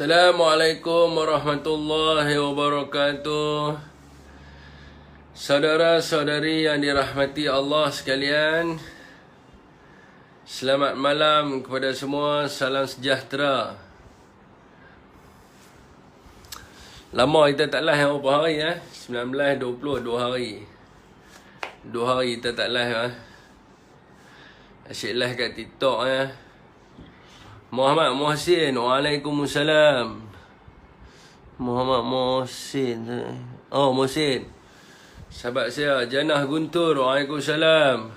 Assalamualaikum warahmatullahi wabarakatuh. Saudara-saudari yang dirahmati Allah sekalian, selamat malam kepada semua, salam sejahtera. Lama kita tak live berapa hari 19, 20, 2 hari. 2 hari kita tak live Asyik live kat TikTok Muhammad Muhsin, waalaikumsalam. Muhammad Muhsin. Oh, Muhsin. Sahabat saya, Janah Guntur, waalaikumsalam.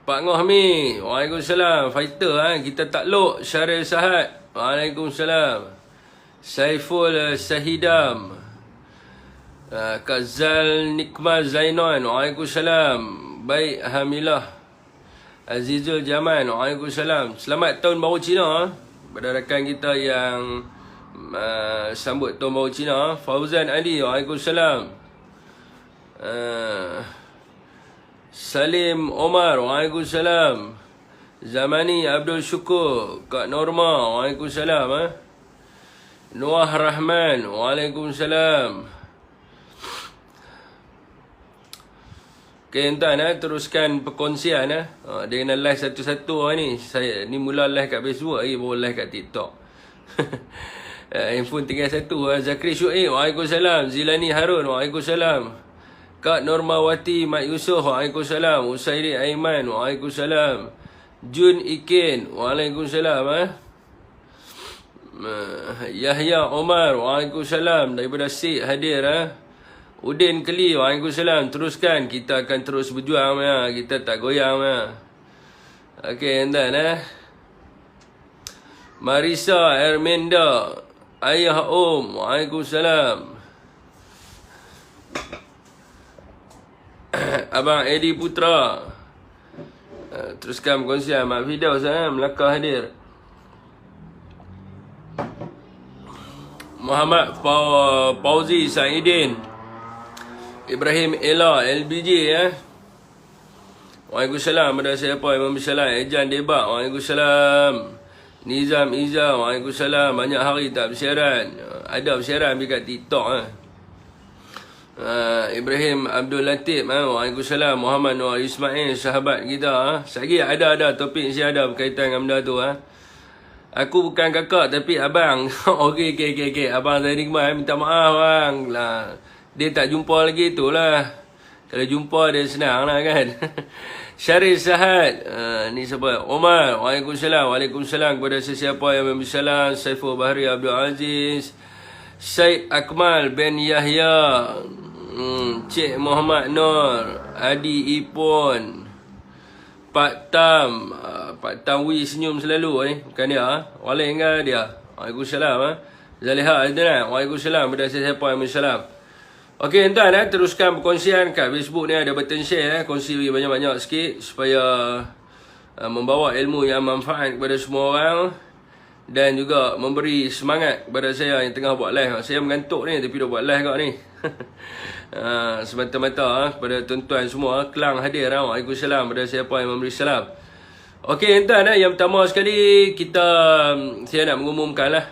Pak Ngohmi, waalaikumsalam. Fighter kita takluk. Syaril Sahad, waalaikumsalam. Saiful Sahidam, Kak Zal Nikmal Zainon, waalaikumsalam. Baik Hamilah Azizul Jaman, waalaikumsalam. Selamat Tahun Baru Cina pada rakan kita yang sambut Tahun Baru Cina. Fauzan Ali, waalaikumsalam. Salim Omar, waalaikumsalam. Zamani Abdul Syukur, Kak Norma, waalaikumsalam. Noah Rahman, waalaikumsalam. Okay, tuan teruskan perkongsian dia kena live satu-satu ni. Saya ni mula live kat Facebook baru live kat TikTok. Handphone tinggal satu. Zakri Syuib, waalaikumsalam. Zilani Harun, waalaikumsalam. Kak Normawati Mat Yusof, waalaikumsalam. Usairi Aiman, waalaikumsalam. Jun Ikin, waalaikumsalam. Yahya Omar, waalaikumsalam. Daripada Sik hadir Udin Keli, waalaikumsalam. Teruskan, kita akan terus berjuang kita tak goyang Okey, tuan Marisa Erminda, Ayah Om, waalaikumsalam. Abang Edi Putra, teruskan perkongsian. Mak Fidaus Melaka hadir. Muhammad Fauzi Saidin, Ibrahim Ella LBJ waalaikumsalam. Pada siapa Imam Salam Ejan Debak, waalaikumsalam. Nizam Iza, waalaikumsalam. Banyak hari tak bersiaran. Ada bersiaran pergi kat TikTok Ibrahim Abdul Latif, waalaikumsalam. Muhammad Noor Ismail, sahabat kita Sagi ada topik saya ada berkaitan dengan benda tu Aku bukan kakak tapi abang. Okey. Abang saya Nikmal minta maaf bang lah. Dia tak jumpa lagi itulah. Kalau jumpa dia senang lah kan. Syaril Sahad, ni siapa? Omar, waalaikumsalam. Waalaikumsalam kepada sesiapa yang memberi salam. Saiful Bahri Abdul Aziz, Syed Akmal bin Yahya, Cik Muhammad Nur, Adi Ipon, Pak Tam. Pak Tam Wee senyum selalu bukan dia Walai enggak dia. Waalaikumsalam. Zaliha Adnan, waalaikumsalam kepada sesiapa yang memberi salam. Okey tuan teruskan perkongsian kat Facebook ni. Ada button share kongsi banyak-banyak sikit supaya membawa ilmu yang manfaat kepada semua orang dan juga memberi semangat kepada saya yang tengah buat live. Saya mengantuk ni tapi dah buat live kat ni. Semata-mata kepada tuan-tuan semua. Kelang hadir waalaikumsalam kepada siapa yang memberi salam. Okey tuan yang pertama sekali saya nak mengumumkanlah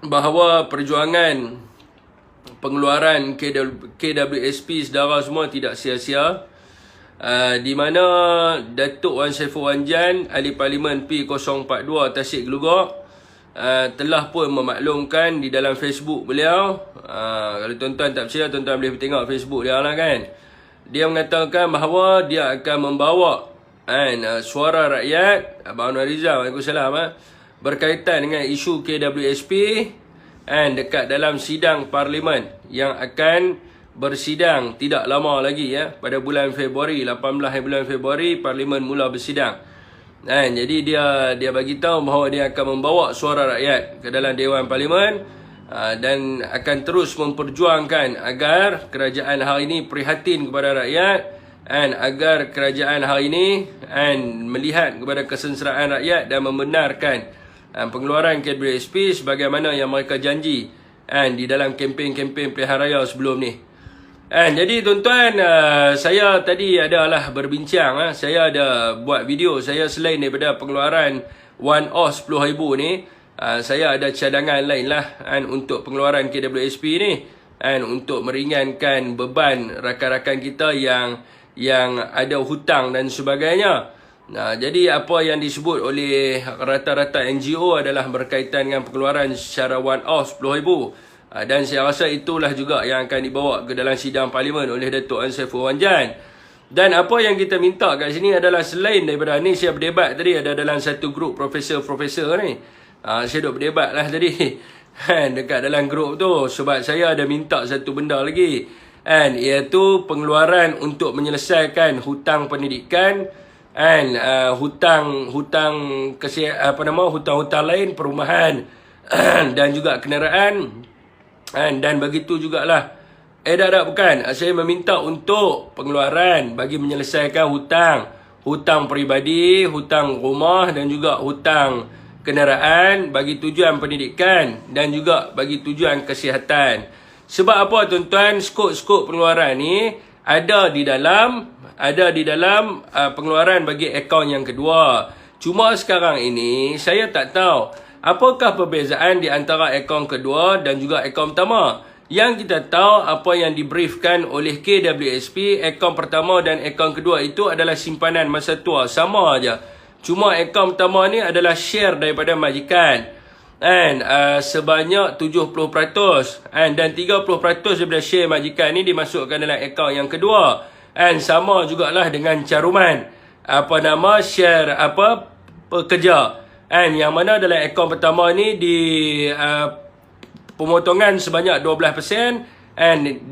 bahawa perjuangan pengeluaran KWSP saudara semua tidak sia-sia. Di mana Datuk Wan Saiful Wan Jan, Ahli Parlimen P042 Tasik Gelugok telah pun memaklumkan di dalam Facebook beliau. Kalau tuan-tuan tak percaya, tuan-tuan boleh tengok Facebook dia lah kan. Dia mengatakan bahawa dia akan membawa suara rakyat, Abang Anwar Rizal, waalaikumsalam, berkaitan dengan isu KWSP dekat dalam sidang Parlimen yang akan bersidang tidak lama lagi pada bulan Februari, 18 bulan Februari Parlimen mula bersidang. Jadi dia bagi tahu bahawa dia akan membawa suara rakyat ke dalam Dewan Parlimen dan akan terus memperjuangkan agar kerajaan hari ini prihatin kepada rakyat agar kerajaan hari ini melihat kepada kesengsaraan rakyat dan membenarkan pengeluaran KWSP sebagaimana yang mereka janji di dalam kempen-kempen pilihan raya sebelum ni. Jadi tuan-tuan, saya tadi adalah berbincang, saya ada buat video. Saya selain daripada pengeluaran one-off RM10,000 ni, saya ada cadangan lain lah untuk pengeluaran KWSP ni, untuk meringankan beban rakan-rakan kita yang ada hutang dan sebagainya. Jadi apa yang disebut oleh rata-rata NGO adalah berkaitan dengan pengeluaran secara one-off RM10,000. Dan saya rasa itulah juga yang akan dibawa ke dalam sidang parlimen oleh Datuk An Saiful Wanjan. Dan apa yang kita minta kat sini adalah selain daripada ni, saya berdebat tadi ada dalam satu grup profesor-profesor ni. Saya duk berdebat lah tadi dekat dalam grup tu, sebab saya ada minta satu benda lagi, iaitu pengeluaran untuk menyelesaikan hutang pendidikan, hutang hutang lain, perumahan dan juga kenderaan. Dan begitu jugalah bukan, saya meminta untuk pengeluaran bagi menyelesaikan hutang peribadi, hutang rumah dan juga hutang kenderaan bagi tujuan pendidikan dan juga bagi tujuan kesihatan. Sebab apa tuan-tuan, skop pengeluaran ni ada di dalam pengeluaran bagi akaun yang kedua. Cuma sekarang ini saya tak tahu apakah perbezaan di antara akaun kedua dan juga akaun pertama. Yang kita tahu apa yang dibriefkan oleh KWSP, akaun pertama dan akaun kedua itu adalah simpanan masa tua, sama aja. Cuma akaun pertama ni adalah share daripada majikan, sebanyak 70%, dan 30% daripada share majikan ni dimasukkan dalam akaun yang kedua. Sama jugalah dengan caruman share pekerja. Yang mana dalam akaun pertama ni di pemotongan sebanyak 12%,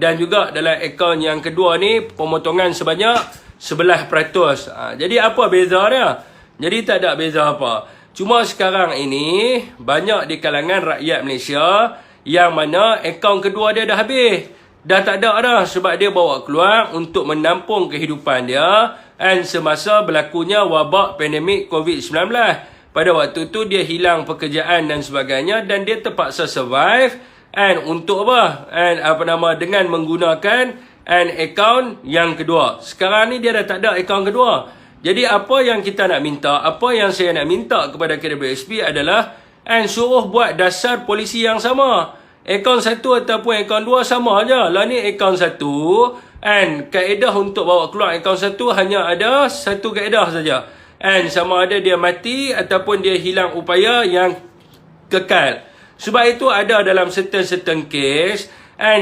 dan juga dalam akaun yang kedua ni pemotongan sebanyak 11%. Jadi apa beza dia? Jadi tak ada beza apa. Cuma sekarang ini banyak di kalangan rakyat Malaysia yang mana akaun kedua dia dah habis. Dah tak ada dah, sebab dia bawa keluar untuk menampung kehidupan dia semasa berlakunya wabak pandemik COVID-19. Pada waktu tu dia hilang pekerjaan dan sebagainya, dan dia terpaksa survive untuk dengan menggunakan akaun yang kedua. Sekarang ni dia dah tak ada akaun kedua. Jadi apa yang kita nak minta, apa yang saya nak minta kepada KWSP adalah suruh buat dasar polisi yang sama. Akaun 1 ataupun akaun 2 sama aja. Lah ni akaun 1, kaedah untuk bawa keluar akaun 1 hanya ada satu kaedah saja. Sama ada dia mati ataupun dia hilang upaya yang kekal. Sebab itu ada dalam certain kes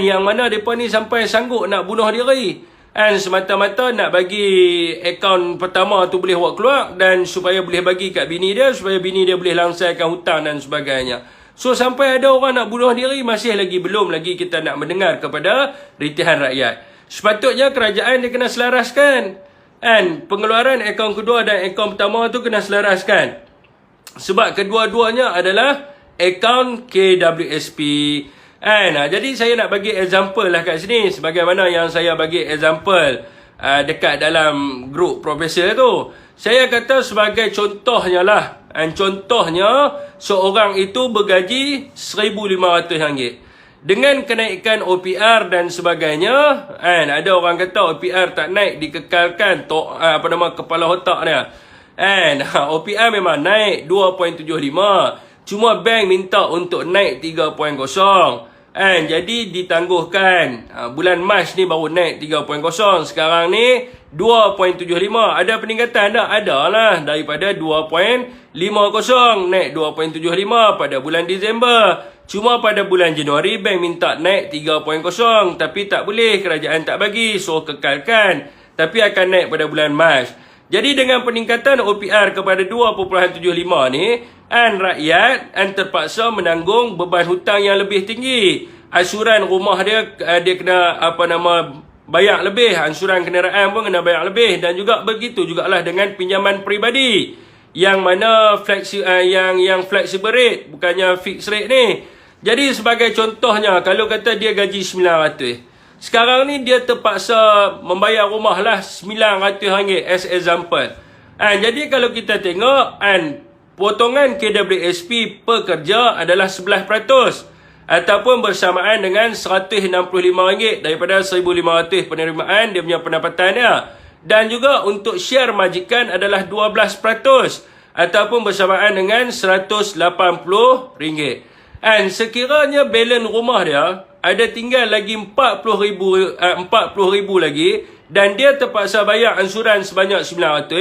yang mana mereka ni sampai sanggup nak bunuh diri, semata-mata nak bagi akaun pertama tu boleh buat keluar, dan supaya boleh bagi kat bini dia, supaya bini dia boleh langsaikan hutang dan sebagainya. So sampai ada orang nak bunuh diri, belum lagi kita nak mendengar kepada ritihan rakyat. Sepatutnya kerajaan dia kena selaraskan, pengeluaran akaun kedua dan akaun pertama tu kena selaraskan. Sebab kedua-duanya adalah akaun KWSP. Jadi saya nak bagi example lah kat sini, sebagaimana yang saya bagi example dekat dalam grup profesor tu. Saya kata sebagai contohnya lah, contohnya seorang itu bergaji RM1,500. Dengan kenaikan OPR dan sebagainya, ada orang kata OPR tak naik, dikekalkan kepala otak dia. OPR memang naik 2.75, cuma bank minta untuk naik 3.0. Jadi ditangguhkan. Bulan Mac ni baru naik 3.0, sekarang ni 2.75. Ada peningkatan tak? Ada lah, daripada 2.50 naik 2.75 pada bulan Disember. Cuma pada bulan Januari bank minta naik 3.0, tapi tak boleh, kerajaan tak bagi, so kekalkan. Tapi akan naik pada bulan Mac. Jadi dengan peningkatan OPR kepada 2.75 ni, rakyat terpaksa menanggung beban hutang yang lebih tinggi. Ansuran rumah dia kena bayar lebih, ansuran kenderaan pun kena bayar lebih, dan juga begitu jugalah dengan pinjaman peribadi yang mana yang flexible rate, bukannya fixed rate ni. Jadi sebagai contohnya, kalau kata dia gaji RM900, sekarang ni dia terpaksa membayar rumah lah RM900 as example. Jadi kalau kita tengok, potongan KWSP per kerja adalah 11%. ataupun bersamaan dengan RM165 daripada 1,500 penerimaan dia punya pendapatan dia. Dan juga untuk share majikan adalah 12% ataupun bersamaan dengan RM180. Dan sekiranya balance rumah dia ada tinggal lagi RM40,000 lagi dan dia terpaksa bayar ansuran sebanyak RM900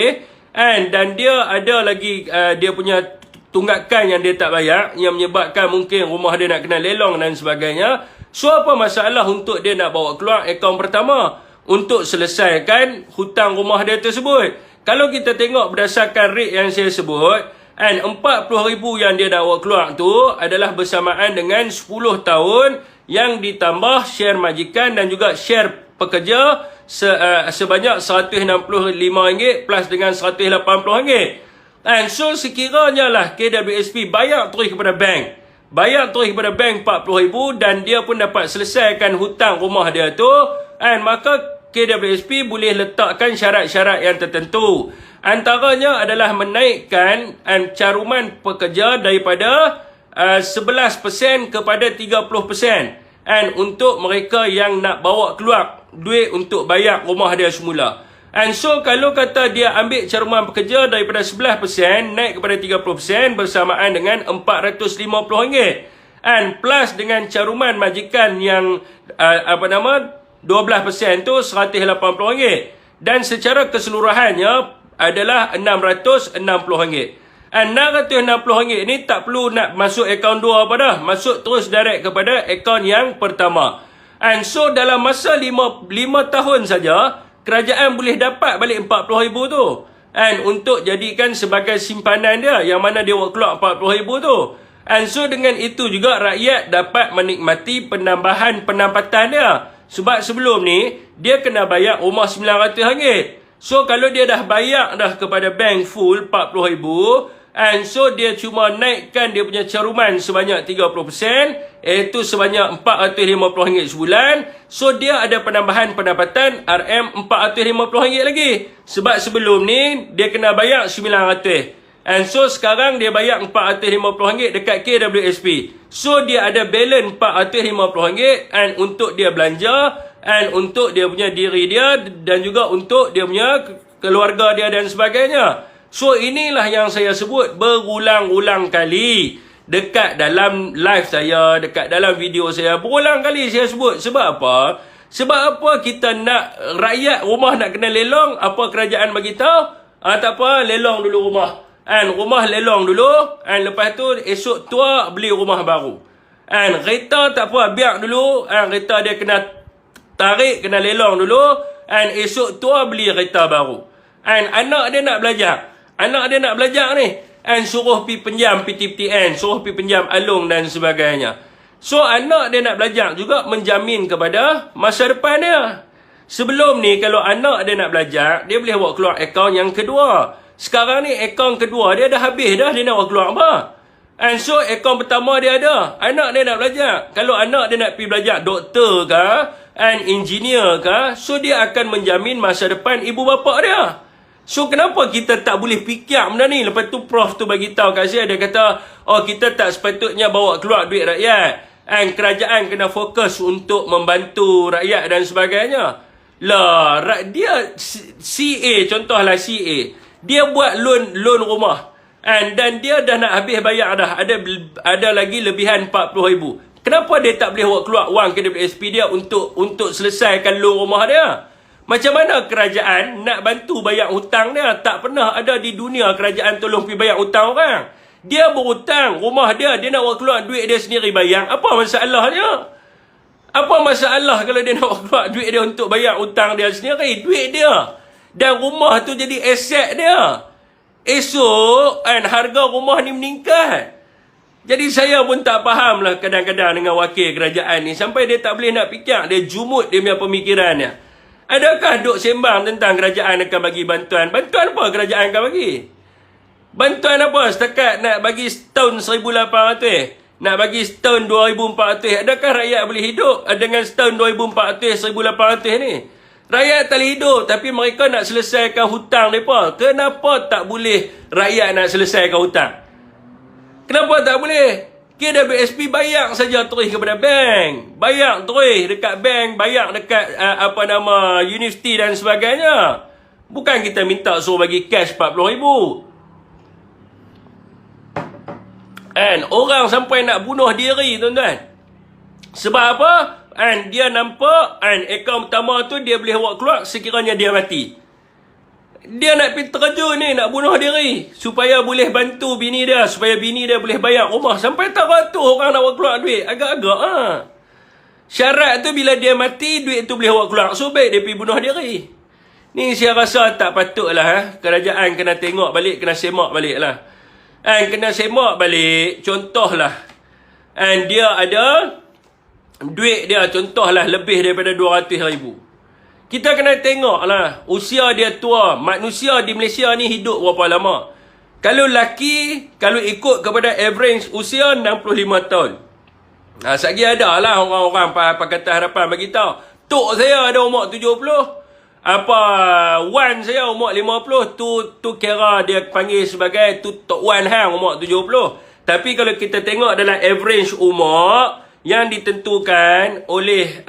dan dia ada lagi dia punya tunggakan yang dia tak bayar yang menyebabkan mungkin rumah dia nak kena lelong dan sebagainya. So apa masalah untuk dia nak bawa keluar akaun pertama untuk selesaikan hutang rumah dia tersebut? Kalau kita tengok berdasarkan rate yang saya sebut, RM40,000 yang dia nak bawa keluar tu adalah bersamaan dengan 10 tahun yang ditambah share majikan dan juga share pekerja sebanyak RM165 plus dengan RM180. So sekiranya lah KWSP bayar terus kepada bank, RM40,000 dan dia pun dapat selesaikan hutang rumah dia tu, maka KWSP boleh letakkan syarat-syarat yang tertentu. Antaranya adalah menaikkan caruman pekerja daripada 11% kepada 30%. Untuk mereka yang nak bawa keluar duit untuk bayar rumah dia semula. So kalau kata dia ambil caruman pekerja daripada 11% naik kepada 30% bersamaan dengan RM450. Plus dengan caruman majikan yang 12% tu RM180. Dan secara keseluruhannya adalah RM660. RM660 ni tak perlu nak masuk akaun 2 apa dah. Masuk terus direct kepada akaun yang pertama. So dalam masa 5 tahun saja, kerajaan boleh dapat balik RM40,000 tu. Untuk jadikan sebagai simpanan dia yang mana dia buat keluar RM40,000 tu. So dengan itu juga rakyat dapat menikmati penambahan pendapatan dia. Sebab sebelum ni dia kena bayar rumah RM900. So kalau dia dah bayar dah kepada bank full RM40,000, so dia cuma naikkan dia punya caruman sebanyak 30%, iaitu sebanyak RM450 sebulan. So dia ada penambahan pendapatan RM450 lagi. Sebab sebelum ni dia kena bayar RM900. So sekarang dia bayar RM450 dekat KWSP. So dia ada balance RM450 untuk dia belanja, untuk dia punya diri dia dan juga untuk dia punya keluarga dia dan sebagainya. So inilah yang saya sebut berulang-ulang kali dekat dalam live saya, dekat dalam video saya, berulang kali saya sebut. Sebab apa? Sebab apa kita nak rakyat rumah nak kena lelong? Apa kerajaan bagi tahu? Tak apa, lelong dulu rumah. Rumah lelong dulu, lepas tu esok tua beli rumah baru. Kereta tak apa, biar dulu, kereta dia kena tarik, kena lelong dulu, esok tua beli kereta baru. Anak dia nak belajar ni, suruh pi pinjam PTPTN, suruh pi pinjam Along dan sebagainya. So anak dia nak belajar juga menjamin kepada masa depan dia. Sebelum ni kalau anak dia nak belajar, dia boleh buat keluar akaun yang kedua. Sekarang ni akaun kedua dia dah habis dah, dia nak buat keluar apa? So akaun pertama dia ada, anak dia nak belajar. Kalau anak dia nak pergi belajar doktor ke, engineer ke, so dia akan menjamin masa depan ibu bapa dia. So kenapa kita tak boleh fikir benda ni? Lepas tu Prof tu bagi tahu kat saya, dia kata, oh kita tak sepatutnya bawa keluar duit rakyat. Kerajaan kena fokus untuk membantu rakyat dan sebagainya. Lah, dia CA, contohlah CA, dia buat loan rumah. Dan dia dah nak habis bayar dah, ada lagi lebihan RM40,000. Kenapa dia tak boleh buat keluar wang KWSP dia untuk selesaikan loan rumah dia? Macam mana kerajaan nak bantu bayar hutang dia? Tak pernah ada di dunia kerajaan tolong pergi bayar hutang orang. Dia berhutang, rumah dia nak buat keluar duit dia sendiri bayar. Apa masalahnya? Apa masalah kalau dia nak buat keluar duit dia untuk bayar hutang dia sendiri? Duit dia. Dan rumah tu jadi aset dia. Esok harga rumah ni meningkat. Jadi saya pun tak faham lah kadang-kadang dengan wakil kerajaan ni. Sampai dia tak boleh nak fikir. Dia jumut dia punya pemikirannya. Adakah duk sembang tentang kerajaan akan bagi bantuan? Bantuan apa kerajaan akan bagi? Bantuan apa? Setakat nak bagi setahun 1,800. Nak bagi setahun 2,400. Adakah rakyat boleh hidup dengan setahun 2,400, 1,800 ni? Rakyat tak boleh hidup. Tapi mereka nak selesaikan hutang mereka. Kenapa tak boleh rakyat nak selesaikan hutang? Kenapa tak boleh? KWSP bayar saja terus kepada bank. Bayar terus dekat bank, bayar dekat universiti dan sebagainya. Bukan kita minta suruh bagi cash 40,000. And orang sampai nak bunuh diri, tuan-tuan. Sebab apa? And dia nampak akaun pertama tu dia boleh buat keluar sekiranya dia mati. Dia nak pergi terjun ni, nak bunuh diri supaya boleh bantu bini dia, supaya bini dia boleh bayar rumah. Sampai tak ratus orang nak buat keluar duit. Agak-agak syarat tu bila dia mati, duit tu boleh buat keluar. So baik dia pergi bunuh diri. Ni saya rasa tak patut lah. Kerajaan kena tengok balik, kena semak balik lah. Kena semak balik. Contohlah, dia ada duit dia, contohlah lebih daripada 200,000. Kita kena tengok lah, usia dia tua. Manusia di Malaysia ni hidup berapa lama? Kalau laki, kalau ikut kepada average usia 65 tahun. Satgi ada lah orang-orang Pakatan Harapan beritahu. Tok saya ada umur 70. Wan saya umur 50. Tu kira dia panggil sebagai Tok Wan hang umur 70. Tapi kalau kita tengok dalam average umur yang ditentukan oleh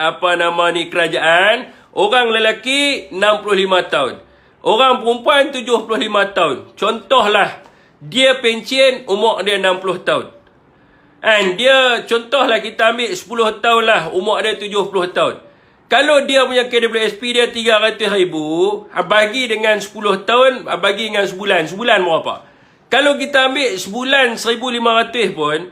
kerajaan, orang lelaki 65 tahun. Orang perempuan 75 tahun. Contohlah, dia pencen umur dia 60 tahun. Dia contohlah kita ambil 10 tahun lah, umur dia 70 tahun. Kalau dia punya KWSP dia 300,000, bagi dengan 10 tahun, bagi dengan sebulan. Sebulan berapa? Kalau kita ambil sebulan 1,500 pun,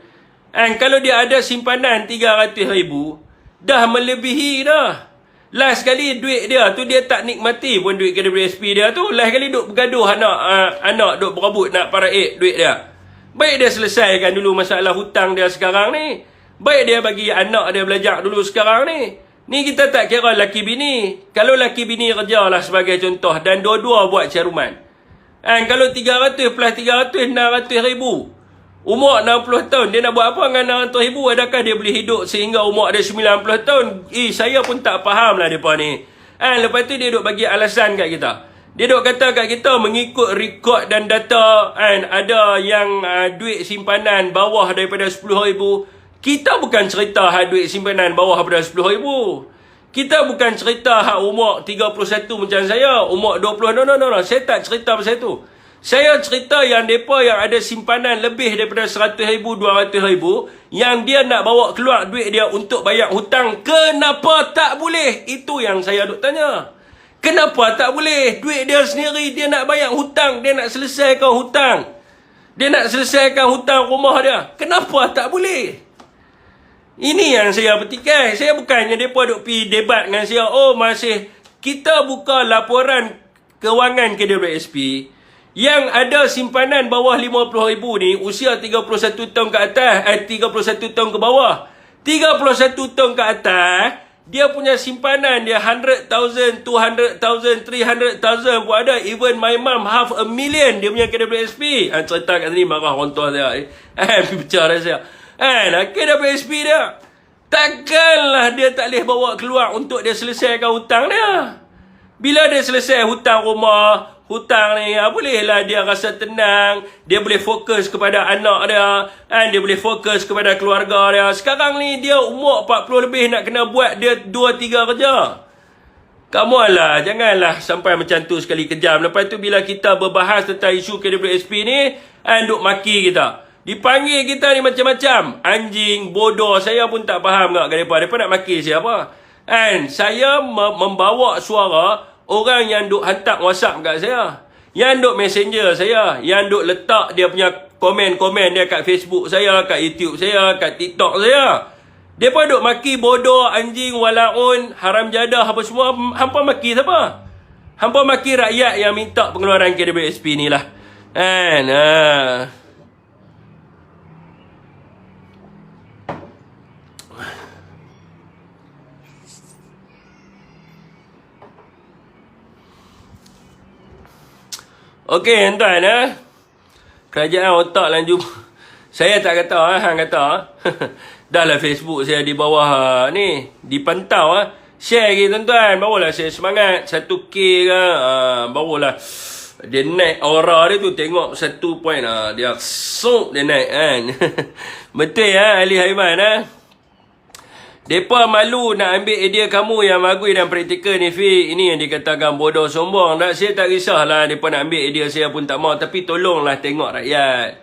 kalau dia ada simpanan 300,000, dah melebihi dah. Last kali duit dia tu dia tak nikmati pun duit KWSP dia tu. Last kali duk bergaduh anak duk berebut nak paraik duit dia. Baik dia selesaikan dulu masalah hutang dia sekarang ni. Baik dia bagi anak dia belajar dulu sekarang ni. Ni kita tak kira laki bini. Kalau laki bini kerja lah sebagai contoh dan dua-dua buat caruman. Kalau 300 plus 300, 600,000. Umur 60 tahun, dia nak buat apa dengan 600,000? Adakah dia boleh hidup sehingga umur dia 90 tahun? Saya pun tak faham lah mereka ni. Lepas tu dia duk bagi alasan kat kita. Dia duk kata kat kita mengikut rekod dan data, ada yang duit simpanan bawah daripada 10,000. Kita bukan cerita duit simpanan bawah daripada 10,000. Kita bukan cerita umur 31 macam saya, umur 20. No. Saya tak cerita pasal tu. Saya cerita yang mereka yang ada simpanan lebih daripada 100,000, 200,000, yang dia nak bawa keluar duit dia untuk bayar hutang. Kenapa tak boleh? Itu yang saya duk tanya. Kenapa tak boleh? Duit dia sendiri, dia nak bayar hutang, dia nak selesaikan hutang. Dia nak selesaikan hutang rumah dia. Kenapa tak boleh? Ini yang saya petikai. Saya bukannya mereka duk pergi debat dengan saya. Masih kita buka laporan kewangan KWSP. Yang ada simpanan bawah 50,000 ni, usia 31 tahun ke atas, 31 tahun ke bawah. 31 tahun ke atas, dia punya simpanan dia 100,000, 200,000, 300,000 pun ada. Even my mum 500,000 dia punya KWSP. Cerita kat sini marah orang tua saya. Bicara saya. KWSP dia. Takkanlah dia tak boleh bawa keluar untuk dia selesaikan hutang dia. Bila dia selesai hutang rumah, hutang ni, bolehlah dia rasa tenang. Dia boleh fokus kepada anak dia. Dia boleh fokus kepada keluarga dia. Sekarang ni dia umur 40 lebih nak kena buat dia 2-3 kerja. Kamu lah, janganlah sampai macam tu sekali kejam. Lepas tu bila kita berbahas tentang isu KWSP ni, duk maki kita. Dipanggil kita ni macam-macam. Anjing, bodoh. Saya pun tak faham kat mereka nak maki siapa. Saya membawa suara orang yang duk hantar WhatsApp kat saya, yang duk messenger saya, yang duk letak dia punya komen-komen dia kat Facebook saya, kat YouTube saya, kat TikTok saya. Dia pun duk maki bodoh, anjing, walaun, haram jadah apa semua. Hampa maki siapa? Hampa maki rakyat yang minta pengeluaran KWSP ni lah. Okey, tuan-tuan. Kerajaan otak lanjut. Saya tak kata, hang kata. Dah lah Facebook saya di bawah ni, dipantau Share lagi tuan-tuan, barulah saya semangat 1K ke, barulah Dia naik aura dia tu, tengok satu point dia sok dia naik kan. Betul ya ahli haiwan Depa malu nak ambil idea kamu yang magui dan praktikal ni Fi. Ini yang dikatakan bodoh sombong. Saya tak risahlah depa nak ambil idea saya pun tak mau, tapi tolonglah tengok rakyat.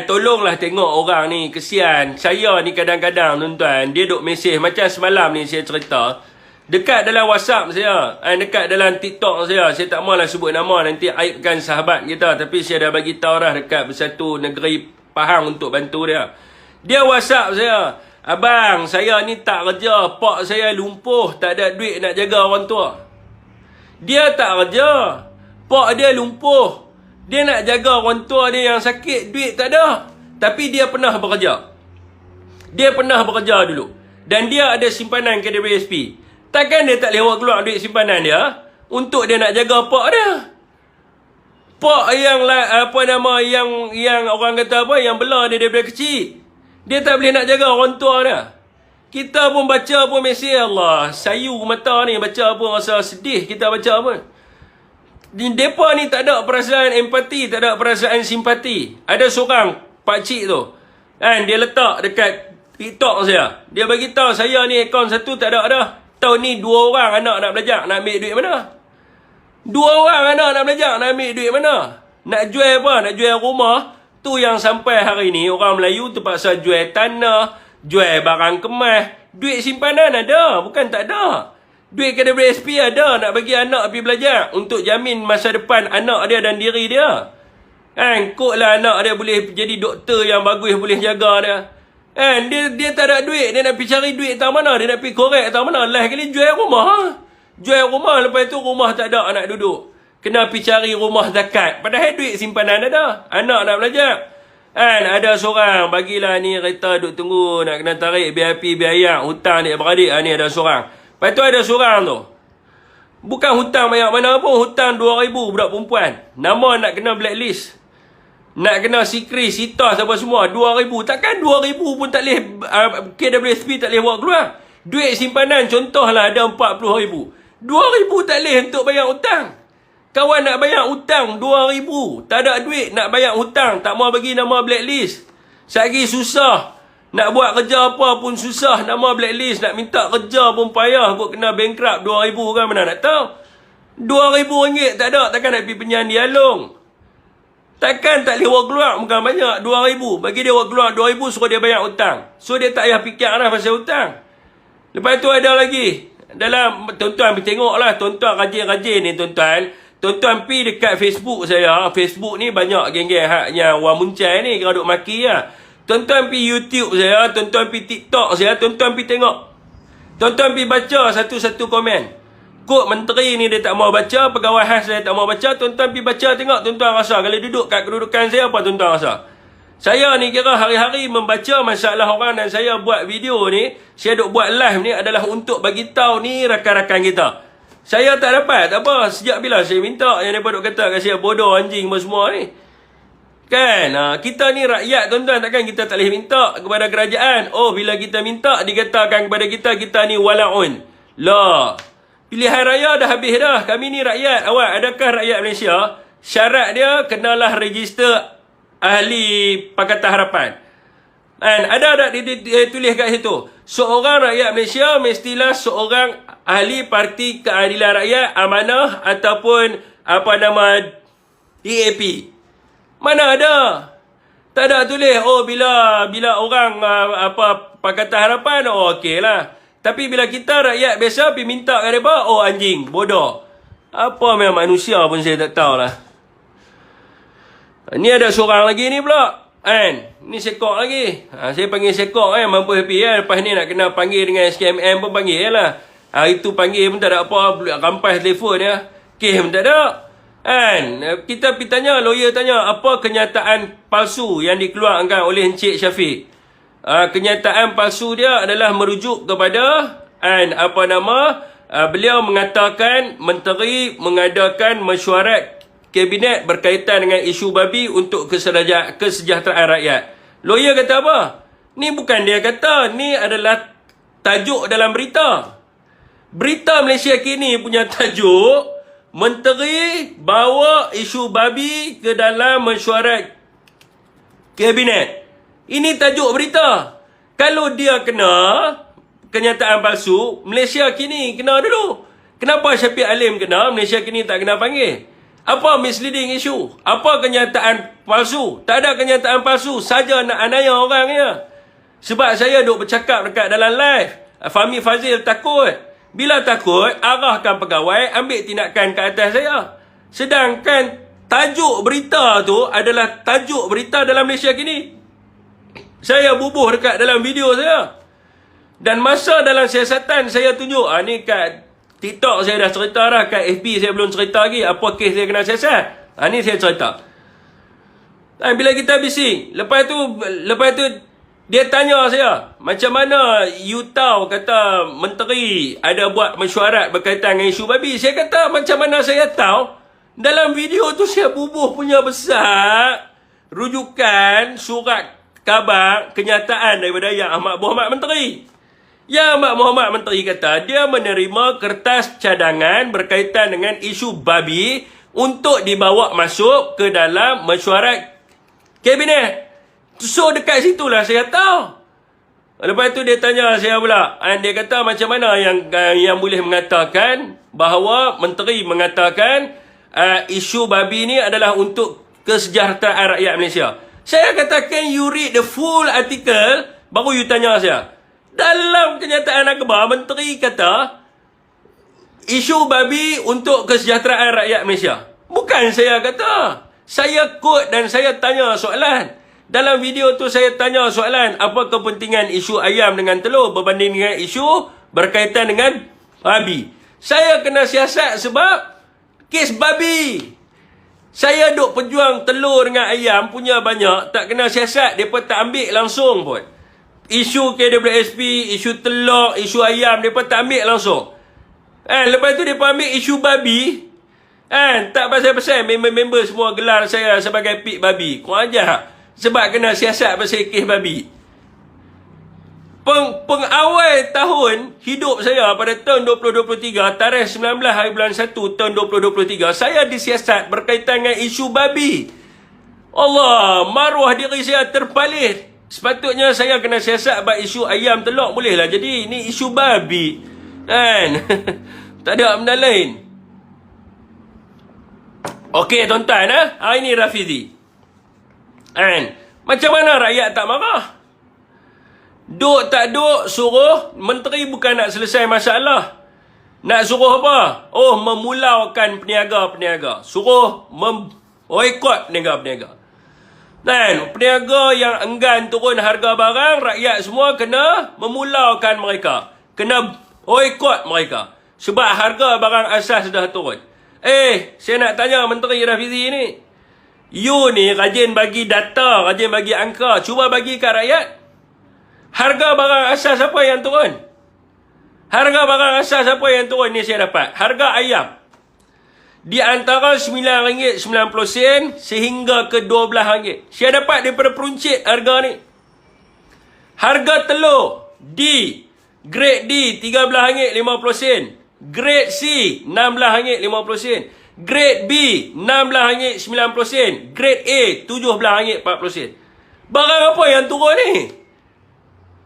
Tolonglah tengok orang ni, kesian. Saya ni kadang-kadang tuan-tuan, dia duk mesej macam semalam ni saya cerita. Dekat dalam WhatsApp saya, dekat dalam TikTok saya tak maulah sebut nama, nanti aibkan sahabat kita, tapi saya dah bagi tahu dah dekat Bersatu Negeri Pahang untuk bantu dia. Dia WhatsApp saya, abang, saya ni tak kerja, pak saya lumpuh, tak ada duit nak jaga orang tua. Dia tak kerja, pak dia lumpuh, dia nak jaga orang tua dia yang sakit, duit tak ada. Tapi dia pernah bekerja. Dia pernah bekerja dulu. Dan dia ada simpanan KWSP. Takkan dia tak lewat keluar duit simpanan dia untuk dia nak jaga pak dia. Pak yang yang orang kata apa, yang bela dia daripada kecil. Dia tak boleh nak jaga orang tua dia. Kita pun baca pun mesej, Allah, sayu mata ni, baca pun rasa sedih kita baca pun. Depa ni tak ada perasaan empati, tak ada perasaan simpati. Ada seorang pakcik tu, dia letak dekat TikTok saya. Dia bagi tahu saya ni akaun satu tak ada dah. Tahun ni 2 orang anak nak belajar, nak ambil duit mana? 2 orang anak nak belajar, nak ambil duit mana? Nak jual apa? Nak jual rumah. Tu yang sampai hari ni orang Melayu terpaksa jual tanah, jual barang kemas. Duit simpanan ada, bukan tak ada. Duit KWSP ada nak bagi anak pergi belajar untuk jamin masa depan anak dia dan diri dia. Koklah anak dia boleh jadi doktor yang bagus, boleh jaga dia. Dia tak ada duit, dia nak pergi cari duit tak mana, dia nak pergi korek tak mana. Last kali jual rumah. Jual rumah, lepas tu rumah tak ada anak duduk. Kena pergi cari rumah zakat. Padahal duit simpanan ada. Anak nak belajar. Ada seorang bagilah ni kereta duk tunggu nak kena tarik BIP biaya hutang dia beradik. Ni ada seorang. Lepas tu ada seorang tu, bukan hutang banyak mana pun, hutang 2,000 budak perempuan. Nama nak kena blacklist. Nak kena sikri, sita apa semua, 2,000. Takkan 2,000 pun tak boleh, KWSP tak boleh buat keluar. Duit simpanan contohlah ada 40,000. 2,000 tak boleh untuk bayar hutang. Kawan nak bayar hutang 2,000. Tak ada duit nak bayar hutang. Tak mau bagi nama blacklist. Sagi susah. Nak buat kerja apa pun susah. Nama blacklist. Nak minta kerja pun payah. Kau kena bankrupt 2,000 kan, mana nak tahu. RM2,000 tak ada. Takkan nak pergi penyan dialog. Takkan tak boleh buat keluar. Bukan banyak 2,000. Bagi dia buat keluar 2,000 suruh dia bayar hutang. So dia tak payah fikir dah pasal hutang. Lepas tu ada lagi. Dalam tuan-tuan tengoklah, tuan-tuan rajin-rajin ni tuan-tuan. Tuan-tuan pergi dekat Facebook saya. Facebook ni banyak geng-geng yang orang muncai ni, kena duk maki lah. Tuan-tuan pergi YouTube saya, tuan-tuan pergi TikTok saya, tuan-tuan pergi tengok. Tuan-tuan pergi baca satu-satu komen. Kod menteri ni dia tak mau baca, pegawai khas saya tak mau baca, tuan-tuan pergi baca tengok, tuan-tuan rasa. Kalau duduk kat kedudukan saya, apa tuan-tuan rasa? Saya ni kira hari-hari membaca masalah orang dan saya buat video ni, saya duk buat live ni adalah untuk bagi tahu ni rakan-rakan kita. Saya tak dapat apa, sejak bila saya minta yang mereka duk kata kat saya bodoh, anjing semua ni. Kan, kita ni rakyat tuan-tuan, takkan kita tak boleh minta kepada kerajaan. Oh, bila kita minta, dikatakan kepada kita ni walaun. Lah, pilihan raya dah habis dah. Kami ni rakyat. Awak, adakah rakyat Malaysia syarat dia kenalah register ahli Pakatan Harapan? Ada tak ditulis kat situ? Seorang rakyat Malaysia mestilah seorang ahli Parti Keadilan Rakyat, Amanah ataupun DAP. Mana ada? Tak ada tulis. Oh, bila orang Pakatan Harapan, oh okeylah. Tapi bila kita rakyat biasa pergi minta kat mereka, oh anjing, bodoh. Apa memang manusia pun saya tak tahulah. Ni ada seorang lagi ni pula. Ni sekok lagi. Saya panggil sekok mampu happy kan. Lepas ni nak kena panggil dengan SKMM pun panggil lah. Hari tu panggil pun tak ada apa, rampas telefon dia. Kes pun tak ada. Kita pergi tanya, lawyer tanya, apa kenyataan palsu yang dikeluarkan oleh Encik Syafiq? Kenyataan palsu dia adalah merujuk kepada beliau mengatakan menteri mengadakan mesyuarat kabinet berkaitan dengan isu babi untuk kesejahteraan rakyat. Lawyer kata apa? Ni bukan dia kata, ni adalah tajuk dalam berita. Berita Malaysia kini punya tajuk menteri bawa isu babi ke dalam mesyuarat kabinet. Ini tajuk berita. Kalau dia kena kenyataan palsu, Malaysia kini kena dulu. Kenapa Syafiq Alim kena, Malaysia kini tak kena panggil? Apa misleading isu? Apa kenyataan palsu? Tak ada kenyataan palsu, saja nak anaya orang je. Sebab saya duk bercakap dekat dalam live, Fahmi Fazil takut. Bila takut, arahkan pegawai ambil tindakan ke atas saya. Sedangkan tajuk berita tu adalah tajuk berita dalam Malaysia kini. Saya bubuh dekat dalam video saya. Dan masa dalam siasatan saya tunjuk, ni kat TikTok saya dah cerita dah, kat FB saya belum cerita lagi apa kes saya kena siasat. Ni saya cerita. Bila kita bising, lepas tu dia tanya saya, macam mana you tahu kata menteri ada buat mesyuarat berkaitan dengan isu babi? Saya kata, macam mana saya tahu? Dalam video tu saya bubuh punya besar rujukan surat khabar kenyataan daripada Yang Amat Berhormat Menteri. Yang Amat Berhormat Menteri kata dia menerima kertas cadangan berkaitan dengan isu babi untuk dibawa masuk ke dalam mesyuarat kabinet. So dekat situlah saya tahu. Lepas tu dia tanya saya pula, dia kata macam mana yang boleh mengatakan bahawa menteri mengatakan isu babi ni adalah untuk kesejahteraan rakyat Malaysia. Saya kata, can you read the full article baru you tanya saya. Dalam kenyataan akhbar, menteri kata isu babi untuk kesejahteraan rakyat Malaysia. Bukan saya kata. Saya quote dan saya tanya soalan. Dalam video tu saya tanya soalan, apa kepentingan isu ayam dengan telur berbanding dengan isu berkaitan dengan babi. Saya kena siasat sebab kes babi. Saya duk pejuang telur dengan ayam punya banyak, tak kena siasat, mereka tak ambil langsung pun. Isu KWSP, isu telur, isu ayam, mereka tak ambil langsung. Lepas tu mereka ambil isu babi. Tak pasal-pasal member-member semua gelar saya sebagai pik babi. Kurang ajar. Sebab kena siasat pasal kes babi. Pengawal tahun hidup saya pada tahun 2023, tarikh 19 hari bulan 1 tahun 2023, saya disiasat berkaitan dengan isu babi. Allah, maruah diri saya terpalit. Sepatutnya saya kena siasat buat isu ayam telur, bolehlah. Jadi ini isu babi. Kan? Tak ada benda lain. Okey tuan-tuan, hari ni Rafizi. Macam mana rakyat tak marah? Duk tak duk suruh menteri bukan nak selesai masalah. Nak suruh apa? Memulaukan peniaga-peniaga. Suruh boikot peniaga-peniaga. Dan peniaga yang enggan turun harga barang, rakyat semua kena memulaukan mereka. Kena boikot mereka. Sebab harga barang asas dah turun. Saya nak tanya Menteri Rafizi ni. You ni rajin bagi data, rajin bagi angka. Cuba bagi kat rakyat. Harga barang asas apa yang turun? Harga barang asas apa yang turun ni saya dapat? Harga ayam. Di antara RM9.90 sehingga ke RM12. Saya dapat daripada peruncit harga ni. Harga telur D, grade D RM13.50. Grade C RM16.50. Grade B RM16.90. Grade A RM17.40. Barang apa yang turun ni?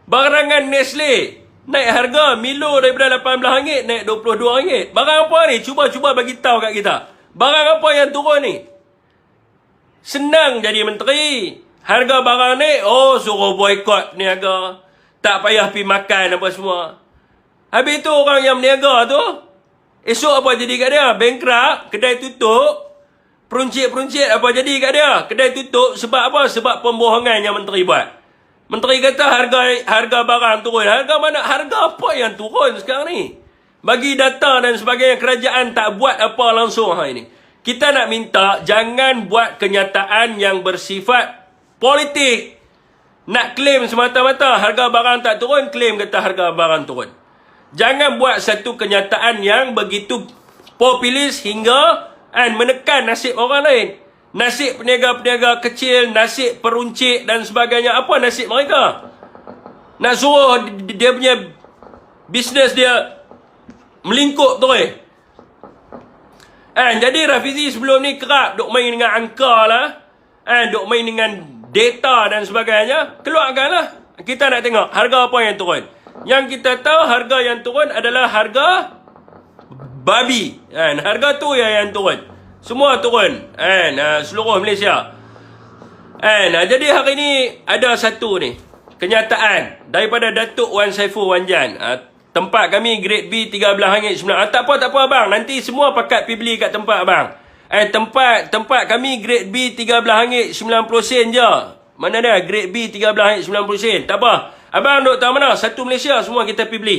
Barangan Nestle naik harga. Milo daripada RM18 naik RM22. Barang apa ni? Cuba bagi tahu kat kita. Barang apa yang turun ni? Senang jadi menteri. Harga barang ni, suruh boikot peniaga. Tak payah pergi makan apa semua. Habis tu orang yang berniaga tu, esok apa jadi kat dia? Bankrupt, kedai tutup. Peruncit-peruncit apa jadi kat dia? Kedai tutup. Sebab apa? Sebab pembohongan yang menteri buat. Menteri kata harga barang turun. Harga mana? Harga apa yang turun sekarang ni? Bagi data dan sebagainya, kerajaan tak buat apa langsung hari ni. Kita nak minta jangan buat kenyataan yang bersifat politik. Nak claim semata-mata harga barang tak turun, claim kata harga barang turun. Jangan buat satu kenyataan yang begitu populis hingga menekan nasib orang lain. Nasib peniaga-peniaga kecil, nasib peruncit dan sebagainya. Apa nasib mereka? Nak suruh dia punya bisnes dia melingkup terus. Jadi Rafizi sebelum ni kerap duk main dengan angka lah. Duk main dengan data dan sebagainya. Keluarkanlah. Kita nak tengok harga apa yang turun. Yang kita tahu harga yang turun adalah harga babi. Harga tu yang turun. Semua turun. Seluruh Malaysia. Jadi hari ni ada satu ni kenyataan daripada Datuk Wan Saiful Wan Jan. Tempat kami grade B RM13.9. Tak apa abang. Nanti semua pakat pergi beli kat tempat abang. Tempat kami grade B RM13.90 je. Mana dia grade B RM13.90. Tak apa. Abang duk tahu mana? Satu Malaysia semua kita pergi beli.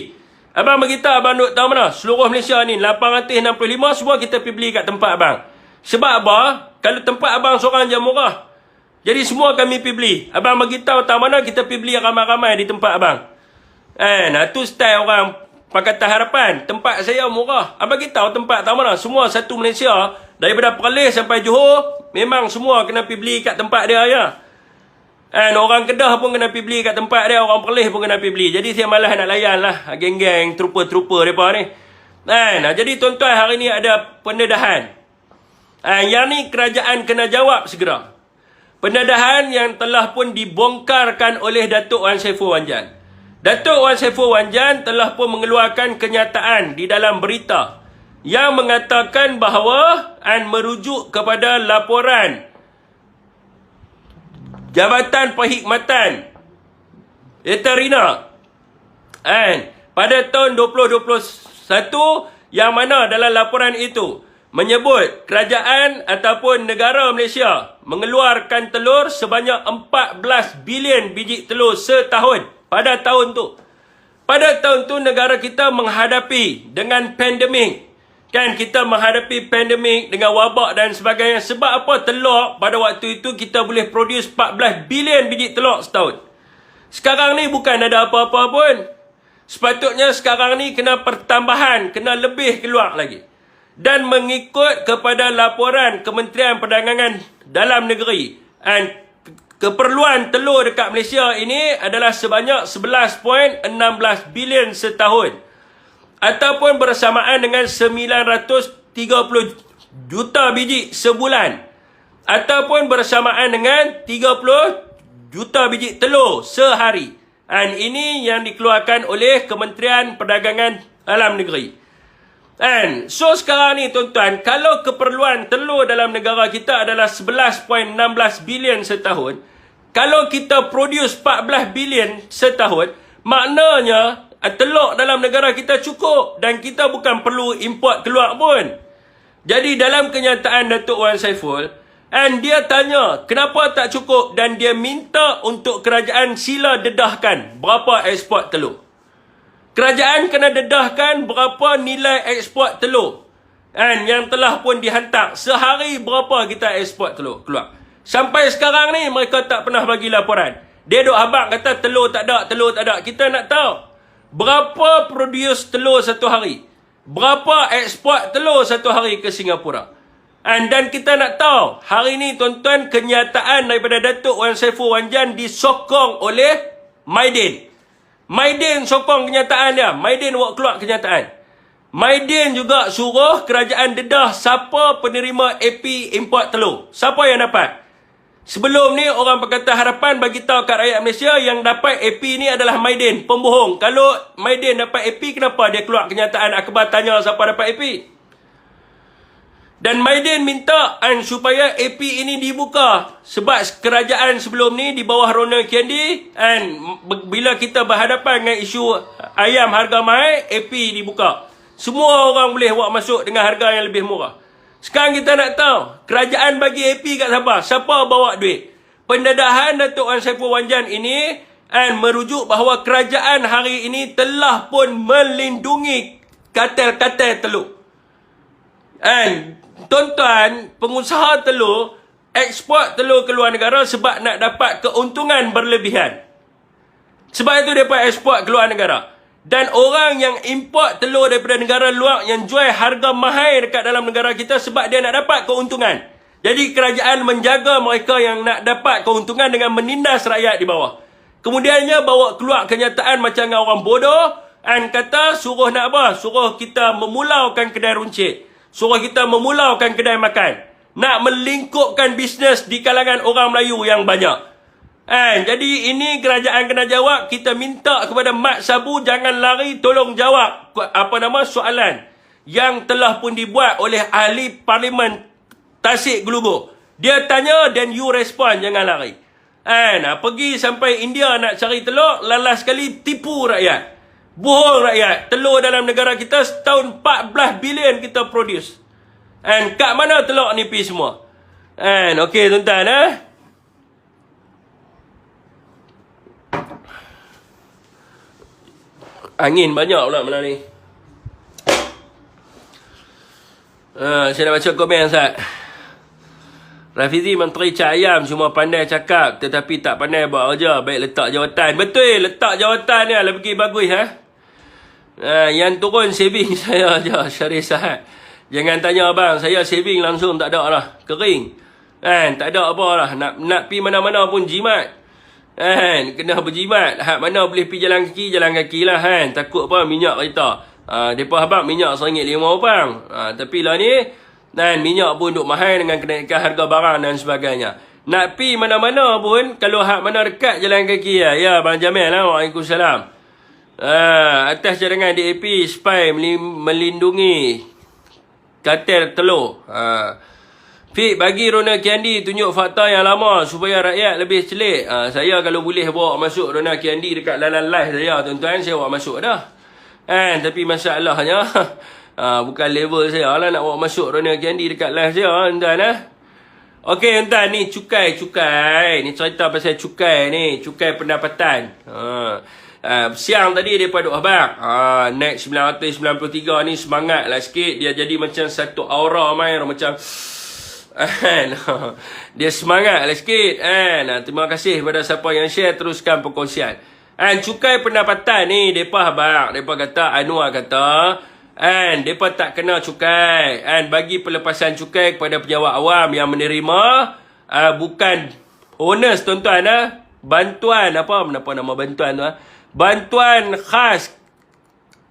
Abang beritahu abang duk tahu mana? Seluruh Malaysia ni 865 semua kita pergi beli kat tempat abang. Sebab apa? Kalau tempat abang seorang je murah. Jadi semua kami pergi beli. Abang beritahu tahu mana kita pergi beli ramai-ramai di tempat abang. Tu style orang Pakatan Harapan. Tempat saya murah. Abang beritahu tempat tahu mana? Semua satu Malaysia daripada Perlis sampai Johor memang semua kena pergi beli kat tempat dia ya. Orang Kedah pun kena pergi beli kat tempat dia. Orang Perlis pun kena pergi beli. Jadi saya malas nak layan lah geng-geng trooper-trooper mereka ni. Jadi tuan-tuan hari ni ada pendedahan. Yang ni kerajaan kena jawab segera. Pendedahan yang telah pun dibongkarkan oleh Datuk Wan Saiful Wan Jan. Datuk Wan Saiful Wan Jan telah pun mengeluarkan kenyataan di dalam berita yang mengatakan bahawa merujuk kepada laporan Jabatan Perkhidmatan Veterina pada tahun 2021 yang mana dalam laporan itu menyebut kerajaan ataupun negara Malaysia mengeluarkan telur sebanyak 14 bilion biji telur setahun pada tahun tu. Pada tahun tu negara kita menghadapi dengan pandemik. Kita menghadapi pandemik dengan wabak dan sebagainya. Sebab apa? Telur pada waktu itu kita boleh produce 14 bilion biji telur setahun. Sekarang ni bukan ada apa-apa pun. Sepatutnya sekarang ni kena pertambahan, kena lebih keluar lagi. Dan mengikut kepada laporan Kementerian Perdagangan Dalam Negeri, keperluan telur dekat Malaysia ini adalah sebanyak 11.16 bilion setahun. Ataupun bersamaan dengan 930 juta biji sebulan. Ataupun bersamaan dengan 30 juta biji telur sehari. Ini yang dikeluarkan oleh Kementerian Perdagangan Dalam Negeri. So sekarang ni tuan-tuan, kalau keperluan telur dalam negara kita adalah 11.16 bilion setahun, kalau kita produce 14 bilion setahun, maknanya telur dalam negara kita cukup dan kita bukan perlu import keluar pun. Jadi dalam kenyataan Datuk Wan Saiful, dia tanya kenapa tak cukup dan dia minta untuk kerajaan sila dedahkan berapa ekspor telur. Kerajaan kena dedahkan berapa nilai ekspor telur yang telah pun dihantar. Sehari berapa kita ekspor telur keluar. Sampai sekarang ni mereka tak pernah bagi laporan. Dia duk habaq kata telur tak ada, telur tak ada. Kita nak tahu berapa produce telur satu hari. Berapa ekspor telur satu hari ke Singapura. Dan kita nak tahu hari ni tuan-tuan, kenyataan daripada Datuk Wan Saiful Wan Jan disokong oleh Maidin. Maidin sokong kenyataan dia. Maidin buat keluar kenyataan. Maidin juga suruh kerajaan dedah siapa penerima AP import telur. Siapa yang dapat? Sebelum ni orang Pakatan Harapan bagi tahu kat rakyat Malaysia yang dapat AP ni adalah Maidin, pembohong. Kalau Maidin dapat AP, kenapa dia keluar kenyataan akhbar tanya siapa dapat AP? Dan Maidin minta supaya AP ini dibuka. Sebab kerajaan sebelum ni di bawah Ronald Kendi, bila kita berhadapan dengan isu ayam harga mahal, AP dibuka. Semua orang boleh buat masuk dengan harga yang lebih murah. Sekarang kita nak tahu, kerajaan bagi AP kat siapa? Siapa bawa duit? Pendedahan Datuk Wan Saiful Wan Jan ini merujuk bahawa kerajaan hari ini telah pun melindungi kartel-kartel telur. Tuan-tuan, pengusaha telur ekspor telur ke luar negara sebab nak dapat keuntungan berlebihan. Sebab itu mereka ekspor ke luar negara. Dan orang yang import telur daripada negara luar yang jual harga mahal dekat dalam negara kita sebab dia nak dapat keuntungan. Jadi kerajaan menjaga mereka yang nak dapat keuntungan dengan menindas rakyat di bawah. Kemudiannya bawa keluar kenyataan macam orang bodoh kata suruh nak apa? Suruh kita memulaukan kedai runcit. Suruh kita memulaukan kedai makan. Nak melingkupkan bisnes di kalangan orang Melayu yang banyak. Jadi ini kerajaan kena jawab. Kita minta kepada Mat Sabu jangan lari, tolong jawab soalan yang telah pun dibuat oleh ahli parlimen Tasik Geluguk. Dia tanya dan you respon, jangan lari. Pergi sampai India nak cari telur, lalas sekali tipu rakyat. Bohong rakyat. Telur dalam negara kita setahun 14 bilion kita produce. Kat mana telur ni pergi semua? Okey tuan-tuan. Angin banyak pula malam ni. Saya nak baca komen Ustaz. Rafizi Menteri Cak Ayam cuma pandai cakap tetapi tak pandai buat kerja. Baik letak jawatan. Betul, letak jawatan ni lebih bagus. Yang turun saving saya je, Syarif Sahad. Jangan tanya abang, saya saving langsung tak ada lah. Kering. Tak ada apa lah. Nak pergi mana-mana pun jimat. Kena berjimat. Mana boleh pergi jalan kaki lah. Takut apa minyak kereta. Depa habaq minyak RM1.05. Tapi lah ni minyak pun duk mahal dengan kenaikan harga barang dan sebagainya. Nak pergi mana-mana pun, kalau mana dekat jalan kaki ya Abang Jamil lah. Waalaikumsalam. Atas cadangan DAP SPY melindungi katil telur. Fik, bagi Rona Kiandi tunjuk fakta yang lama supaya rakyat lebih celik. Saya kalau boleh bawa masuk Rona Kiandi dekat lalan live saya, tuan-tuan, saya bawa masuk dah. Tapi masalahnya bukan level saya lah nak bawa masuk Rona Kiandi dekat live saya, tuan-tuan. Okey, tuan-tuan, ni cukai. Ni cerita pasal cukai ni, cukai pendapatan. Siang tadi mereka duk habaq. Naik 993 ni semangat lah sikit. Dia jadi macam satu aura main macam dia semangat lah sikit. Terima kasih kepada siapa yang share, teruskan perkongsian. Cukai pendapatan ni mereka habaq. Mereka kata, Anwar kata mereka tak kena cukai. Bagi pelepasan cukai kepada pejabat awam yang menerima bukan bonus, tuan-tuan. Bantuan apa nama bantuan tu? Bantuan khas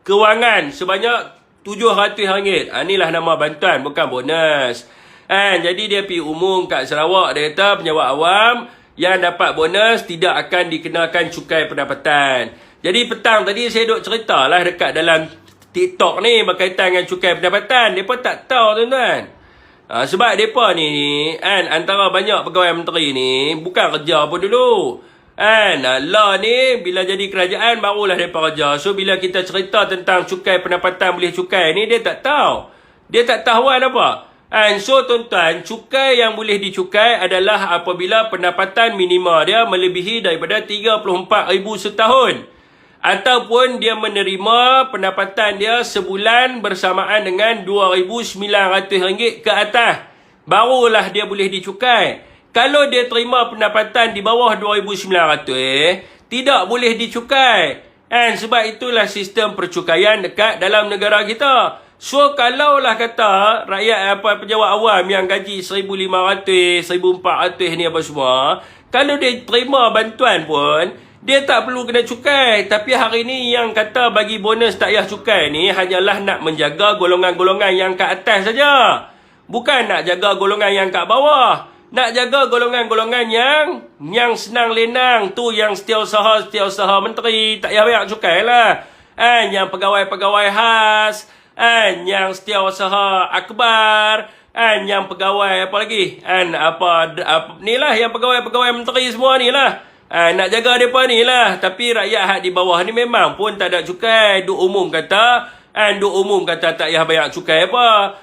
kewangan sebanyak RM700. Inilah nama bantuan, bukan bonus. Jadi dia pergi umum kat Sarawak. Dia kata pejabat awam yang dapat bonus tidak akan dikenakan cukai pendapatan. Jadi petang tadi saya duk ceritalah dekat dalam TikTok ni berkaitan dengan cukai pendapatan. Mereka tak tahu, tuan-tuan. Sebab mereka ni antara banyak pegawai menteri ni bukan kerja pun dulu. Law ni bila jadi kerajaan barulah mereka kerja. So bila kita cerita tentang cukai pendapatan boleh cukai ni, dia tak tahu. Dia tak tahuan apa. So tuan-tuan, cukai yang boleh dicukai adalah apabila pendapatan minima dia melebihi daripada RM34,000 setahun. Ataupun dia menerima pendapatan dia sebulan bersamaan dengan RM2,900 ke atas. Barulah dia boleh dicukai. Kalau dia terima pendapatan di bawah RM2,900, tidak boleh dicukai. Sebab itulah sistem percukaian dekat dalam negara kita. So kalaulah kata rakyat pejabat awam yang gaji RM1,500, RM1,400 ni apa semua, kalau dia terima bantuan pun, dia tak perlu kena cukai. Tapi hari ni yang kata bagi bonus tak payah cukai ni hanyalah nak menjaga golongan-golongan yang kat atas saja. Bukan nak jaga golongan yang kat bawah. Nak jaga golongan-golongan yang senang lenang tu, yang setiausaha menteri, tak payah banyak cukai lah. Yang pegawai-pegawai khas, yang setiausaha akbar, yang pegawai apa lagi? Ni lah yang pegawai-pegawai menteri semua ni lah. Nak jaga mereka ni lah. Tapi rakyat hak di bawah ni memang pun tak ada cukai. Duk umum kata tak payah banyak cukai apa.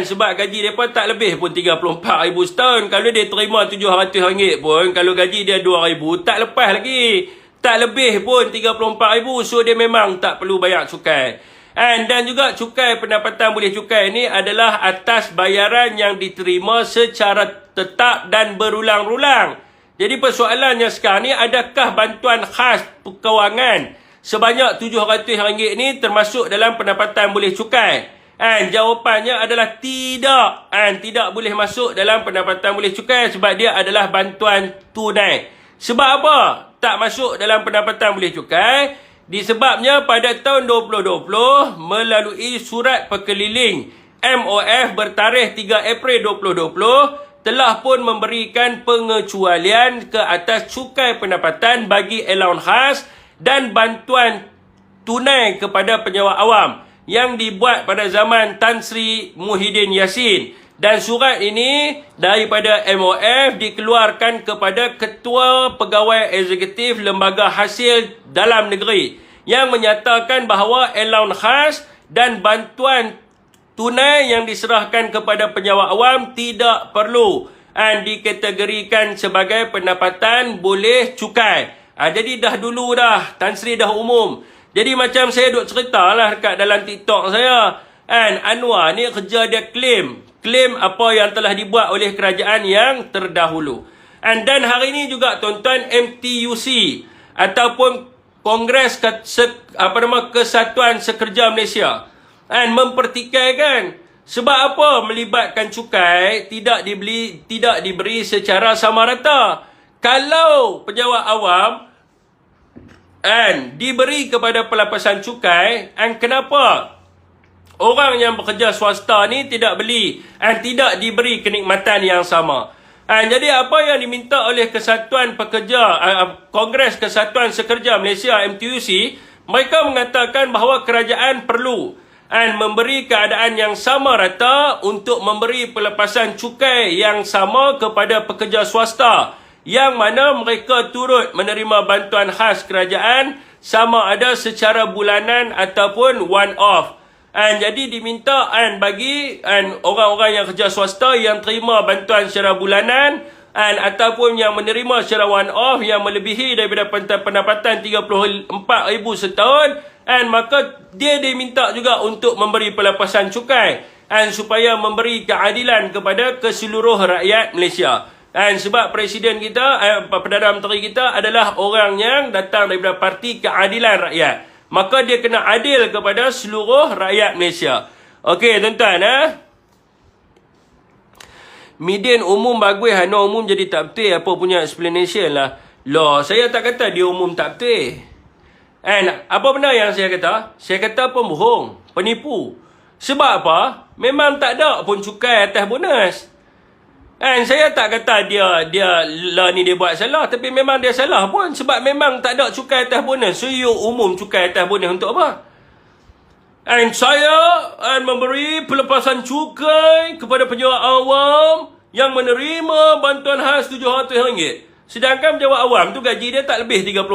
Sebab gaji mereka tak lebih pun RM34,000 setahun. Kalau dia terima RM700 pun, kalau gaji dia RM2,000, tak lepas lagi. Tak lebih pun RM34,000. So dia memang tak perlu banyak cukai. Dan juga cukai pendapatan boleh cukai ni adalah atas bayaran yang diterima secara tetap dan berulang-ulang. Jadi persoalannya sekarang ni, adakah bantuan khas kewangan sebanyak RM700 ni termasuk dalam pendapatan boleh cukai? Jawapannya adalah tidak. Tidak boleh masuk dalam pendapatan boleh cukai sebab dia adalah bantuan tunai. Sebab apa tak masuk dalam pendapatan boleh cukai? Disebabnya pada tahun 2020 melalui surat perkeliling MOF bertarikh 3 April 2020 telah pun memberikan pengecualian ke atas cukai pendapatan bagi allowance khas dan bantuan tunai kepada penyewa awam yang dibuat pada zaman Tan Sri Muhyiddin Yassin. Dan surat ini daripada MOF dikeluarkan kepada Ketua Pegawai Eksekutif Lembaga Hasil Dalam Negeri yang menyatakan bahawa allowance khas dan bantuan tunai yang diserahkan kepada penyewa awam tidak perlu dan dikategorikan sebagai pendapatan boleh cukai. Jadi dah dulu dah Tan Sri dah umum. Jadi macam saya duk cerita lah dekat dalam TikTok saya. Anwar ni kerja dia claim apa yang telah dibuat oleh kerajaan yang terdahulu. Dan hari ni juga tuan-tuan, MTUC ataupun Kongres Kesatuan Sekerja Malaysia mempertikaikan sebab apa melibatkan cukai tidak diberi secara sama rata. Kalau penyewa awam diberi kepada pelepasan cukai, kenapa orang yang bekerja swasta ni tidak beli tidak diberi kenikmatan yang sama? Jadi apa yang diminta oleh Kesatuan Pekerja Kongres Kesatuan Sekerja Malaysia MTUC, mereka mengatakan bahawa kerajaan perlu memberi keadaan yang sama rata untuk memberi pelepasan cukai yang sama kepada pekerja swasta yang mana mereka turut menerima bantuan khas kerajaan sama ada secara bulanan ataupun one off. Jadi diminta bagi orang-orang yang kerja swasta yang terima bantuan secara bulanan ataupun yang menerima secara one off yang melebihi daripada pendapatan 34,000 setahun, maka dia diminta juga untuk memberi pelepasan cukai supaya memberi keadilan kepada keseluruh rakyat Malaysia. Sebab Presiden kita, Perdana Menteri kita adalah orang yang datang daripada Parti Keadilan Rakyat, maka dia kena adil kepada seluruh rakyat Malaysia. Okey tuan-tuan, median umum bagus, no umum jadi tak betul. Apa punya explanation lah. Loh, saya tak kata dia umum tak betul. Apa benar yang saya kata? Saya kata pembohong, penipu. Sebab apa? Memang tak ada pun cukai atas bonus. Saya tak kata dia ni dia buat salah, tapi memang dia salah pun sebab memang tak ada cukai atas bonus. So you umum cukai atas bonus untuk apa? Saya memberi pelepasan cukai kepada penyewa awam yang menerima bantuan khas RM700. Sedangkan penyewa awam tu gaji dia tak lebih 34,000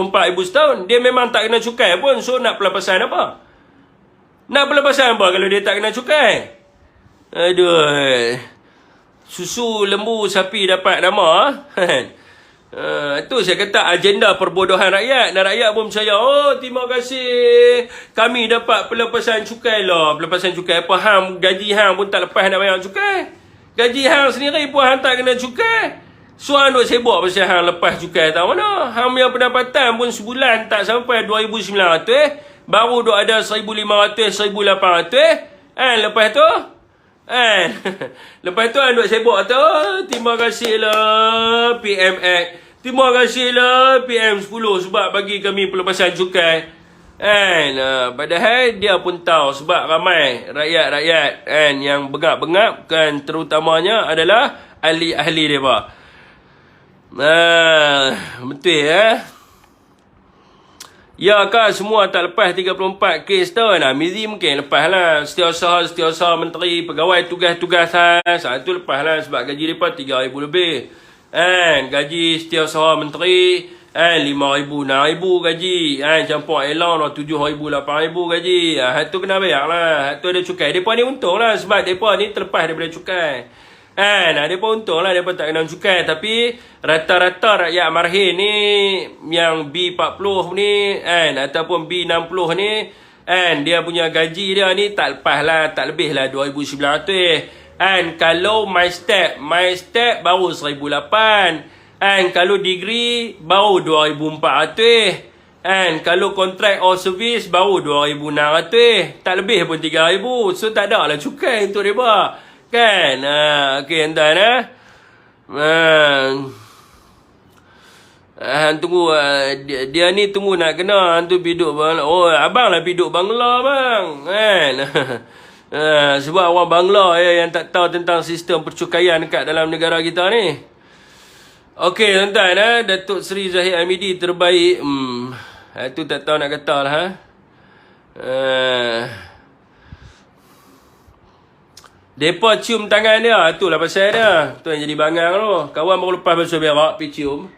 setahun. Dia memang tak kena cukai pun. So nak pelepasan apa? Nak pelepasan apa kalau dia tak kena cukai? Aduh. Susu lembu sapi dapat nama. Itu saya kata agenda perbodohan rakyat. Dan rakyat pun percaya, oh terima kasih kami dapat pelepasan cukai lah. Pelepasan cukai apa? Gaji hang pun tak lepas nak bayar cukai. Gaji hang sendiri pun hang tak kena cukai. So hang duk sibuk pasal hang lepas cukai tahu mana. Hang punya pendapatan pun sebulan tak sampai 2,900. Baru duk ada 1,500, 1,800. Lepas tu lepas tu duk sibuk tu, terima kasihlah PMX, terima kasihlah PM10 sebab bagi kami pelepasan cukai. Padahal dia pun tahu sebab ramai rakyat-rakyat yang bengap-bengap terutamanya adalah ahli-ahli mereka. Betul ya kan, semua tak lepas 34 kes tu. Mizi mungkin lepas lah. Setiausaha menteri, pegawai tugas-tugas tu lepas lah sebab gaji mereka 3,000 lebih. Gaji setiausaha menteri 5,000, 6,000 gaji. Campur allowance 7,000, 8,000 gaji. Itu kena bayar lah. Itu ada cukai. Mereka ni untung lah sebab mereka ni terlepas daripada cukai. Mereka untung lah, mereka tak kena cukai. Tapi rata-rata rakyat marhin ni yang B40 ni ataupun B60 ni dia punya gaji dia ni tak lepas lah, tak lebih lah 2,900. Kalau my step baru 1,800. Kalau degree baru 2,400. Kalau contract or service baru 2,600. Tak lebih pun 3,000. So tak ada lah cukai untuk mereka. Kan? Okey, tuan tunggu dia ni tunggu nak kena tu biduk bang. Oh, abang lah biduk Bangla bang. Kan? Sebab orang Bangla yang tak tahu tentang sistem percukaian dekat dalam negara kita ni. Okey tuan-tuan, Datuk Seri Zahid Hamidi terbaik. Itu tak tahu nak kata lah. Depa cium tangan dia. Itulah pasal dia. Tu yang jadi bangang tu. Kawan baru lepas basuh berak, pergi cium.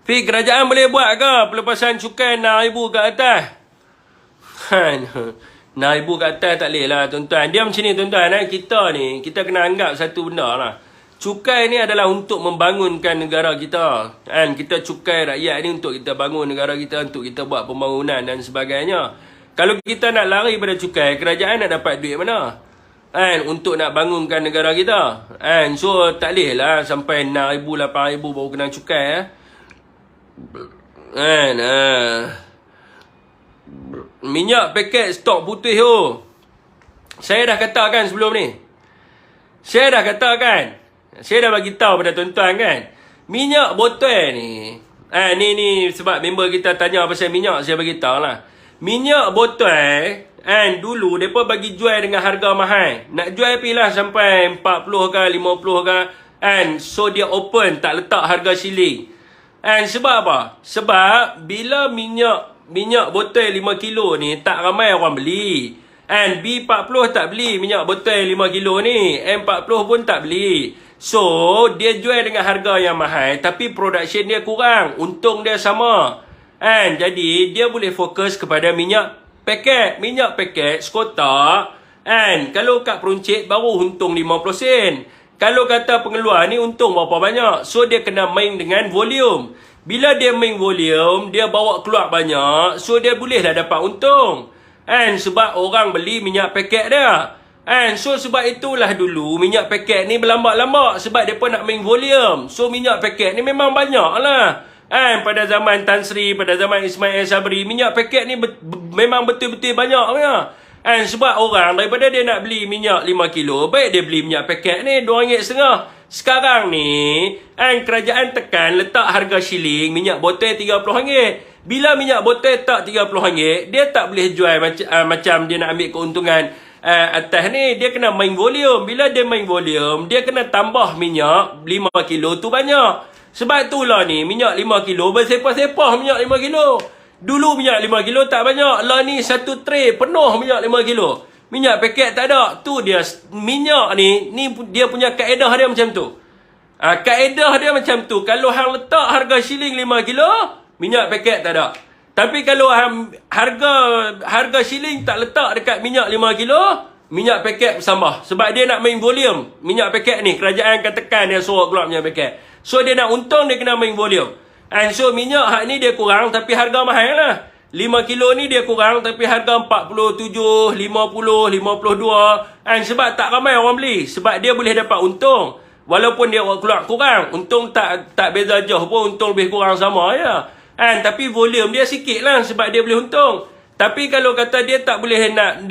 Fik, kerajaan boleh buat ke pelepasan cukai RM6,000 kat atas? RM6,000 kat atas tak boleh lah tuan-tuan. Dia macam ni tuan-tuan. Kita kena anggap satu benda lah. Cukai ni adalah untuk membangunkan negara kita. Kita cukai rakyat ni untuk kita bangun negara kita, untuk kita buat pembangunan dan sebagainya. Kalau kita nak lari pada cukai, kerajaan nak dapat duit mana? Untuk nak bangunkan negara kita. So tak boleh lah sampai RM6,000, RM8,000 baru kena cukai. Minyak paket stok putih tu. Saya dah katakan sebelum ni. Saya dah bagi tahu pada tuan-tuan kan. Minyak botol ni. Ni sebab member kita tanya pasal minyak, saya bagi tahu lah. Minyak botol dulu depa bagi jual dengan harga mahal. Nak jual pilah sampai 40 ke 50 ke. So dia open, tak letak harga shilling. Sebab apa? Sebab bila minyak botol 5 kilo ni tak ramai orang beli. B40 tak beli minyak botol 5 kilo ni. M40 pun tak beli. So, dia jual dengan harga yang mahal tapi production dia kurang. Untung dia sama. Jadi, dia boleh fokus kepada minyak paket. Minyak paket sekotak. Kalau kat peruncit baru untung 50 sen. Kalau kata pengeluar ni untung berapa banyak. So, dia kena main dengan volume. Bila dia main volume, dia bawa keluar banyak. So, dia bolehlah dapat untung. Sebab orang beli minyak paket dia. So, sebab itulah dulu minyak paket ni berlambak-lambak. Sebab mereka nak main volume. So, minyak paket ni memang banyak lah. Pada zaman Tan Sri, pada zaman Ismail Sabri, minyak paket ni memang betul-betul banyak punya. Sebab orang daripada dia nak beli minyak 5 kilo, baik dia beli minyak paket ni RM2.5. Sekarang ni, kerajaan tekan letak harga shilling minyak botol RM30. Bila minyak botol tak RM30, dia tak boleh jual macam dia nak ambil keuntungan atas ni. Dia kena main volume. Bila dia main volume, dia kena tambah minyak 5 kilo tu banyak. Sebab itulah ni, minyak 5 kilo bersepah-sepah minyak 5 kilo. Dulu minyak 5 kilo tak banyak. Lah ni satu tray penuh minyak 5 kilo. Minyak paket tak ada. Tu dia minyak ni dia punya kaedah dia macam tu. Kaedah dia macam tu. Kalau hang letak harga shilling 5 kilo, minyak paket tak ada. Tapi kalau harga shilling tak letak dekat minyak 5 kilo, minyak paket bersambah. Sebab dia nak main volume. Minyak paket ni kerajaan akan tekan dia suruh keluar minyak paket. So dia nak untung, dia kena main volume. So minyak hak ni dia kurang tapi harga mahal lah. 5 kilo ni dia kurang tapi harga 47, 50, 52. Sebab tak ramai orang beli. Sebab dia boleh dapat untung. Walaupun dia keluar kurang, untung tak beza jauh pun, untung lebih kurang sama je. Tapi volume dia sikit lah sebab dia boleh untung. Tapi kalau kata dia tak boleh nak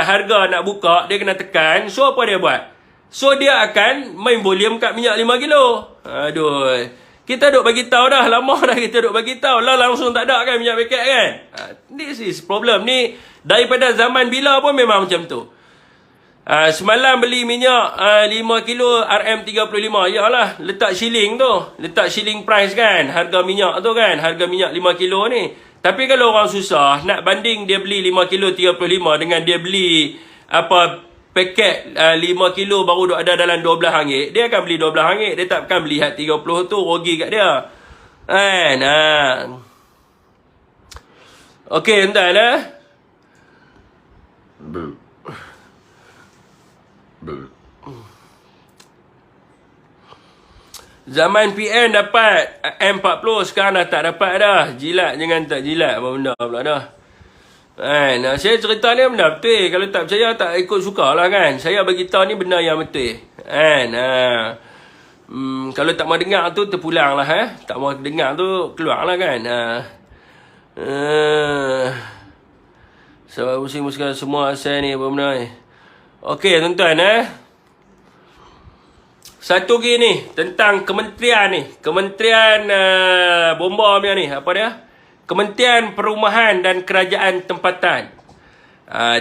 harga nak buka, dia kena tekan. So apa dia buat? So dia akan main volume kat minyak 5 kilo. Aduh. Kita duk bagi tahu dah, lama dah kita duk bagi tahu. Lah langsung tak ada kan minyak paket kan? This is problem ni daripada zaman bila pun memang macam tu. Semalam beli minyak 5 kilo RM35. Yalah, letak shilling tu. Letak shilling price kan. Harga minyak tu kan. Harga minyak 5 kilo ni. Tapi kalau orang susah, nak banding dia beli 5 kilo 35 dengan dia beli paket 5 kilo baru duk ada dalam RM12. Dia akan beli RM12. Dia takkan beli 30 tu. Rugi kat dia. Okey, entah. Zaman PN dapat M40, sekarang dah tak dapat dah. Jilat jangan tak jilat. Apa benda pula dah. Saya cerita ni benda betul. Kalau tak percaya tak ikut suka lah kan. Saya bagi tahu ni benda yang betul. Kalau tak mau dengar tu terpulang lah. Tak mau dengar tu keluar lah kan. Sebab pusing-pusing semua asal ni apa benda ni. Okey tuan-tuan Satu lagi ni, tentang kementerian ni. Kementerian bomba punya ni. Apa dia? Kementerian Perumahan dan Kerajaan Tempatan.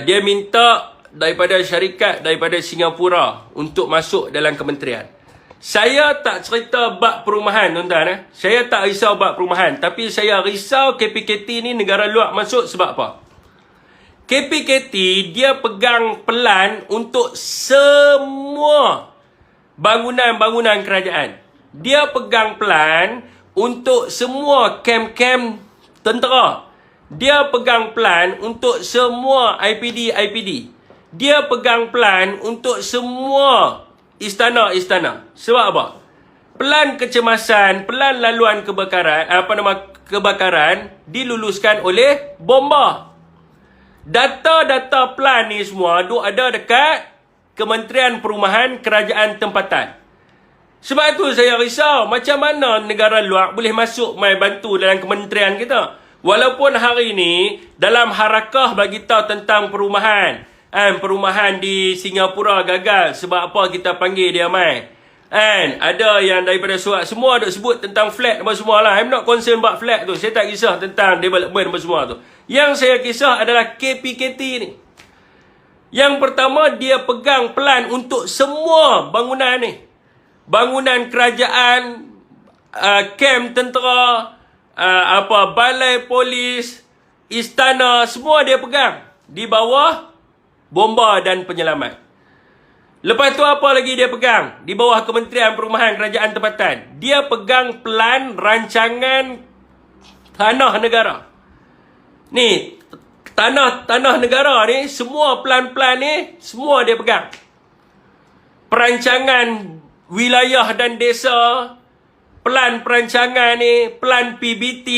Dia minta daripada syarikat daripada Singapura untuk masuk dalam kementerian. Saya tak cerita bab perumahan, tuan-tuan. Saya tak risau bab perumahan. Tapi saya risau KPKT ni negara luar masuk sebab apa? KPKT dia pegang pelan untuk semua bangunan-bangunan kerajaan. Dia pegang pelan untuk semua kem-kem tentera. Dia pegang pelan untuk semua IPD. Dia pegang pelan untuk semua istana-istana. Sebab apa? Pelan kecemasan, pelan laluan kebakaran diluluskan oleh bomba. Data-data pelan ni semua ada dekat Kementerian Perumahan Kerajaan Tempatan. Sebab tu saya risau macam mana negara luar boleh masuk mai bantu dalam kementerian kita. Walaupun hari ni dalam harakah bagi tahu tentang perumahan, perumahan di Singapura gagal sebab apa kita panggil dia mai. Ada yang daripada surat semua duk sebut tentang flat apa semua lah. I'm not concerned about flat tu. Saya tak kisah tentang development apa semua tu. Yang saya kisah adalah KPKT ni. Yang pertama, dia pegang pelan untuk semua bangunan ni. Bangunan kerajaan, kem tentera, balai polis, istana, semua dia pegang. Di bawah bomba dan penyelamat. Lepas tu apa lagi dia pegang? Di bawah Kementerian Perumahan Kerajaan Tempatan. Dia pegang pelan rancangan tanah negara. Ni, tanah negara ni, semua pelan-pelan ni, semua dia pegang. Perancangan wilayah dan desa, pelan perancangan ni, pelan PBT,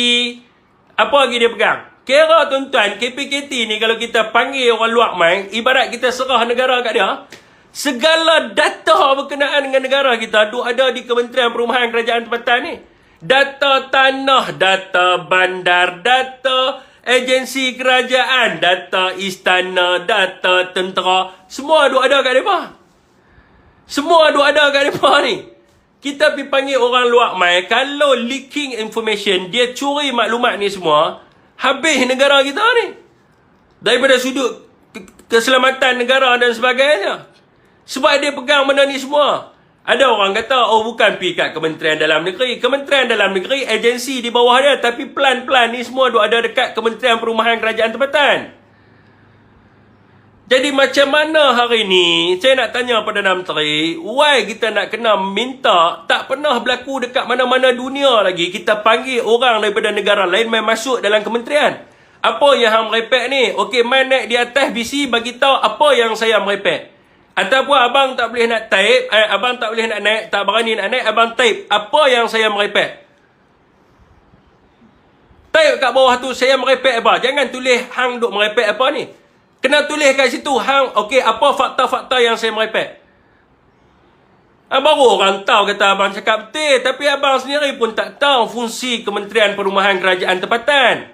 apa lagi dia pegang? Kira tuan-tuan, KPKT ni kalau kita panggil orang luar main, ibarat kita serah negara kat dia, segala data berkenaan dengan negara kita ada di Kementerian Perumahan Kerajaan Tempatan ni. Data tanah, data bandar, data agensi kerajaan, data istana, data tentera, semua ada kat mereka. Semua ada kat mereka ni. Kita pergi panggil orang luar mai, kalau leaking information, dia curi maklumat ni semua, habis negara kita ni. Daripada sudut keselamatan negara dan sebagainya. Sebab dia pegang benda ni semua. Ada orang kata, bukan pergi kat Kementerian Dalam Negeri. Kementerian Dalam Negeri, agensi di bawah dia. Tapi pelan-pelan ni semua ada dekat Kementerian Perumahan Kerajaan Tempatan. Jadi macam mana hari ni, saya nak tanya pada Menteri, why kita nak kena minta, tak pernah berlaku dekat mana-mana dunia lagi, kita panggil orang daripada negara lain main masuk dalam kementerian. Apa yang hang merepek ni? Okey, main naik di atas BC, bagi tahu apa yang saya merepek. Ataupun abang tak boleh nak type, abang tak boleh nak naik, tak berani nak naik, abang type apa yang saya merepek. Type kat bawah tu saya merepek apa. Jangan tulis hang duk merepek apa ni. Kena tulis kat situ hang, okey, apa fakta-fakta yang saya merepek. Baru orang tahu kata abang cakap betul, tapi abang sendiri pun tak tahu fungsi Kementerian Perumahan Kerajaan Tempatan.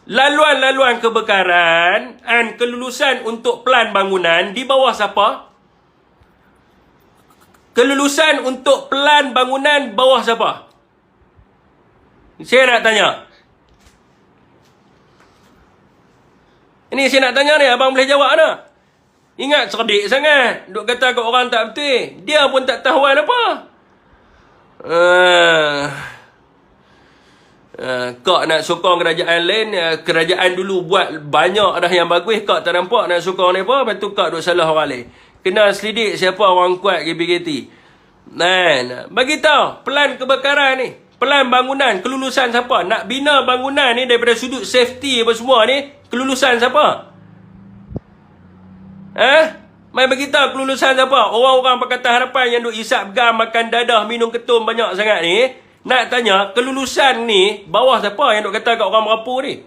Laluan-laluan kebakaran dan kelulusan untuk pelan bangunan di bawah siapa? Kelulusan untuk pelan bangunan bawah siapa? Saya nak tanya. Ini saya nak tanya ni, abang boleh jawab tak? Ingat cerdik sangat. Duk kata kat orang tak betul. Dia pun tak tahu apa. Kau nak sokong kerajaan lain, kerajaan dulu buat banyak dah yang bagus, kau tak nampak nak sokong ni apa, lepas tu kau duk salah orang lain. Kena selidik siapa orang kuat KPKT. Bagi tahu pelan kebakaran ni, pelan bangunan, kelulusan siapa? Nak bina bangunan ni daripada sudut safety apa semua ni, kelulusan siapa? Mai bagi tahu kelulusan siapa? Orang-orang Pakatan Harapan yang duk isap gam, makan dadah, minum ketum banyak sangat ni, nak tanya, kelulusan ni bawah siapa yang duk kata kat orang Merapu ni?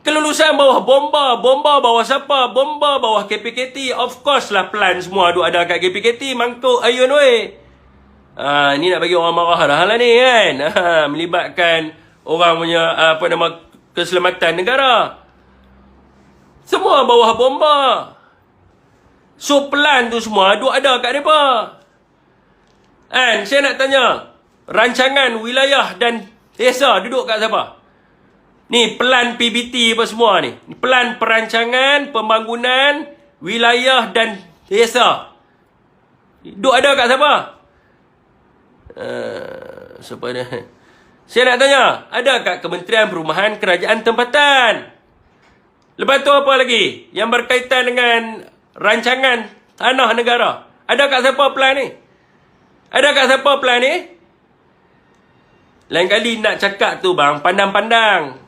Kelulusan bawah bomba. Bomba bawah siapa? Bomba bawah KPKT. Of course lah pelan semua duk ada kat KPKT. Mangkuk ayun weh. Ni nak bagi orang marah dah lah ni kan. Melibatkan orang punya keselamatan negara. Semua bawah bomba. So pelan tu semua duk ada kat mereka. And saya nak tanya, rancangan wilayah dan desa duduk kat siapa? Ni pelan PBT apa semua ni. Pelan perancangan pembangunan wilayah dan desa. Duk ada kat siapa? Siapa ni? Saya nak tanya, ada kat Kementerian Perumahan Kerajaan Tempatan. Lepas tu apa lagi? Yang berkaitan dengan rancangan tanah negara. Ada kat siapa plan ni? Ada kat siapa plan ni? Lain kali nak cakap tu bang, pandang-pandang.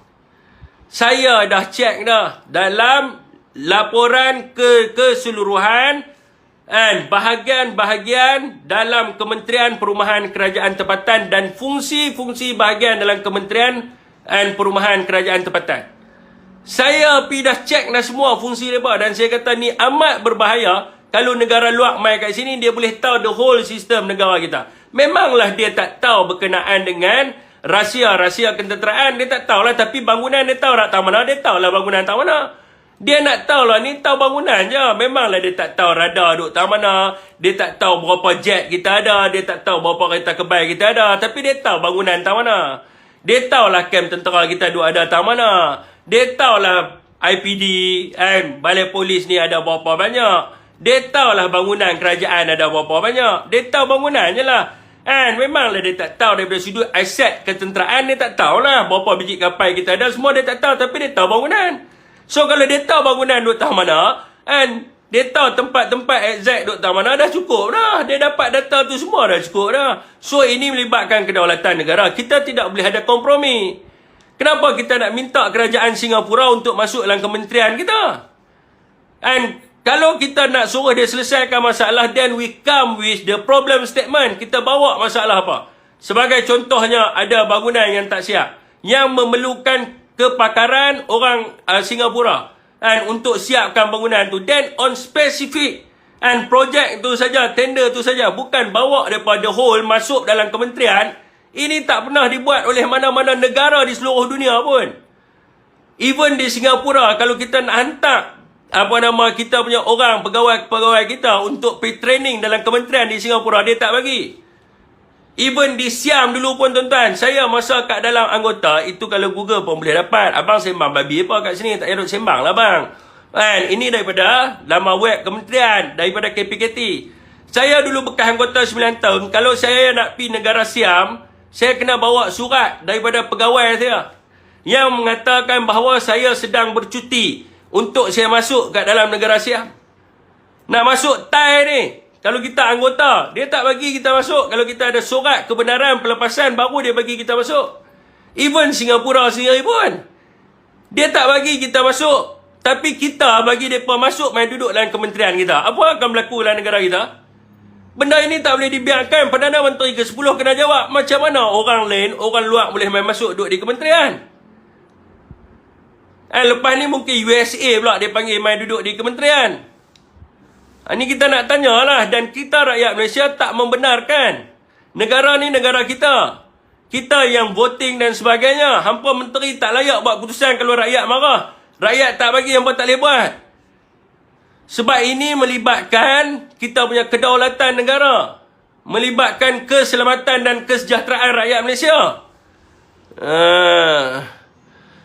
Saya dah cek dah dalam laporan keseluruhan dan bahagian-bahagian dalam Kementerian Perumahan Kerajaan Tempatan dan fungsi-fungsi bahagian dalam Kementerian dan Perumahan Kerajaan Tempatan. Saya pergi dah cek dah semua fungsi mereka dan saya kata ni amat berbahaya kalau negara luar mai kat sini dia boleh tahu the whole sistem negara kita. Memanglah dia tak tahu berkenaan dengan rahsia-rahsia ketenteraan, dia tak tahulah, tapi bangunan dia tahu nak tahu mana, dia tahulah bangunan tahu mana. Dia nak tahulah ni tahu bangunan je. Memanglah dia tak tahu radar duk tahu mana, dia tak tahu berapa jet kita ada, dia tak tahu berapa kereta kebal kita ada, tapi dia tahu bangunan tahu mana. Dia tahulah kem tentera kita duk ada tahu mana. Dia tahulah IPD and balai polis ni ada berapa banyak. Dia tahulah bangunan kerajaan ada berapa banyak. Dia tahu bangunan je lah. And memanglah dia tak tahu daripada sudut aset ketenteraan, dia tak tahulah berapa biji kapal kita ada, semua dia tak tahu, tapi dia tahu bangunan. So kalau dia tahu bangunan duk tahu mana, and dia tahu tempat-tempat exact duk tahu mana, dah cukup dah. Dia dapat data tu semua dah cukup dah. So ini melibatkan kedaulatan negara. Kita tidak boleh ada kompromi. Kenapa kita nak minta kerajaan Singapura untuk masuk dalam kementerian kita? And kalau kita nak suruh dia selesaikan masalah, then we come with the problem statement. Kita bawa masalah apa? Sebagai contohnya, ada bangunan yang tak siap, yang memerlukan kepakaran orang Singapura and untuk siapkan bangunan tu. Then on specific and project tu saja, tender tu saja, bukan bawa daripada whole masuk dalam kementerian. Ini tak pernah dibuat oleh mana-mana negara di seluruh dunia pun. Even di Singapura, kalau kita nak hantar kita punya orang, pegawai-pegawai kita untuk pergi training dalam kementerian di Singapura, dia tak bagi. Even di Siam dulu pun tuan-tuan, saya masa kat dalam anggota, itu kalau Google pun boleh dapat. Abang sembang babi apa kat sini, tak payah duk sembang lah bang. And ini daripada laman web kementerian, daripada KPKT. Saya dulu bekas anggota 9 tahun, kalau saya nak pergi negara Siam, saya kena bawa surat daripada pegawai saya yang mengatakan bahawa saya sedang bercuti untuk saya masuk kat dalam negara Siam. Nak masuk Thai ni, kalau kita anggota, dia tak bagi kita masuk. Kalau kita ada surat kebenaran pelepasan, baru dia bagi kita masuk. Even Singapura sendiri pun, dia tak bagi kita masuk. Tapi kita bagi mereka masuk, main duduk dalam kementerian kita. Apa akan berlaku dalam negara kita? Benda ini tak boleh dibiarkan. Perdana Menteri ke-10 kena jawab. Macam mana orang lain, orang luar boleh main masuk duduk di kementerian? Lepas ni mungkin USA pula dia panggil main duduk di kementerian. Ini kita nak tanyalah. Dan kita rakyat Malaysia tak membenarkan. Negara ni negara kita. Kita yang voting dan sebagainya. Hampa menteri tak layak buat keputusan kalau rakyat marah. Rakyat tak bagi, hampa tak boleh buat. Sebab ini melibatkan kita punya kedaulatan negara. Melibatkan keselamatan dan kesejahteraan rakyat Malaysia.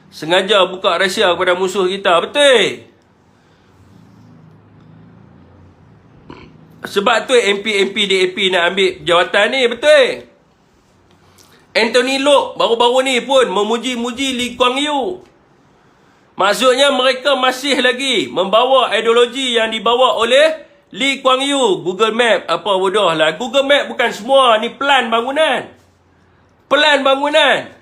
Sengaja buka rahsia kepada musuh kita. Betul. Sebab tu MP DAP nak ambil jawatan ni. Betul. Anthony Loke baru-baru ni pun memuji-muji Lee Kuan Yew. Maksudnya mereka masih lagi membawa ideologi yang dibawa oleh Lee Kuan Yew. Google Map apa bodoh lah. Google Map bukan semua. Ni pelan bangunan. Pelan bangunan.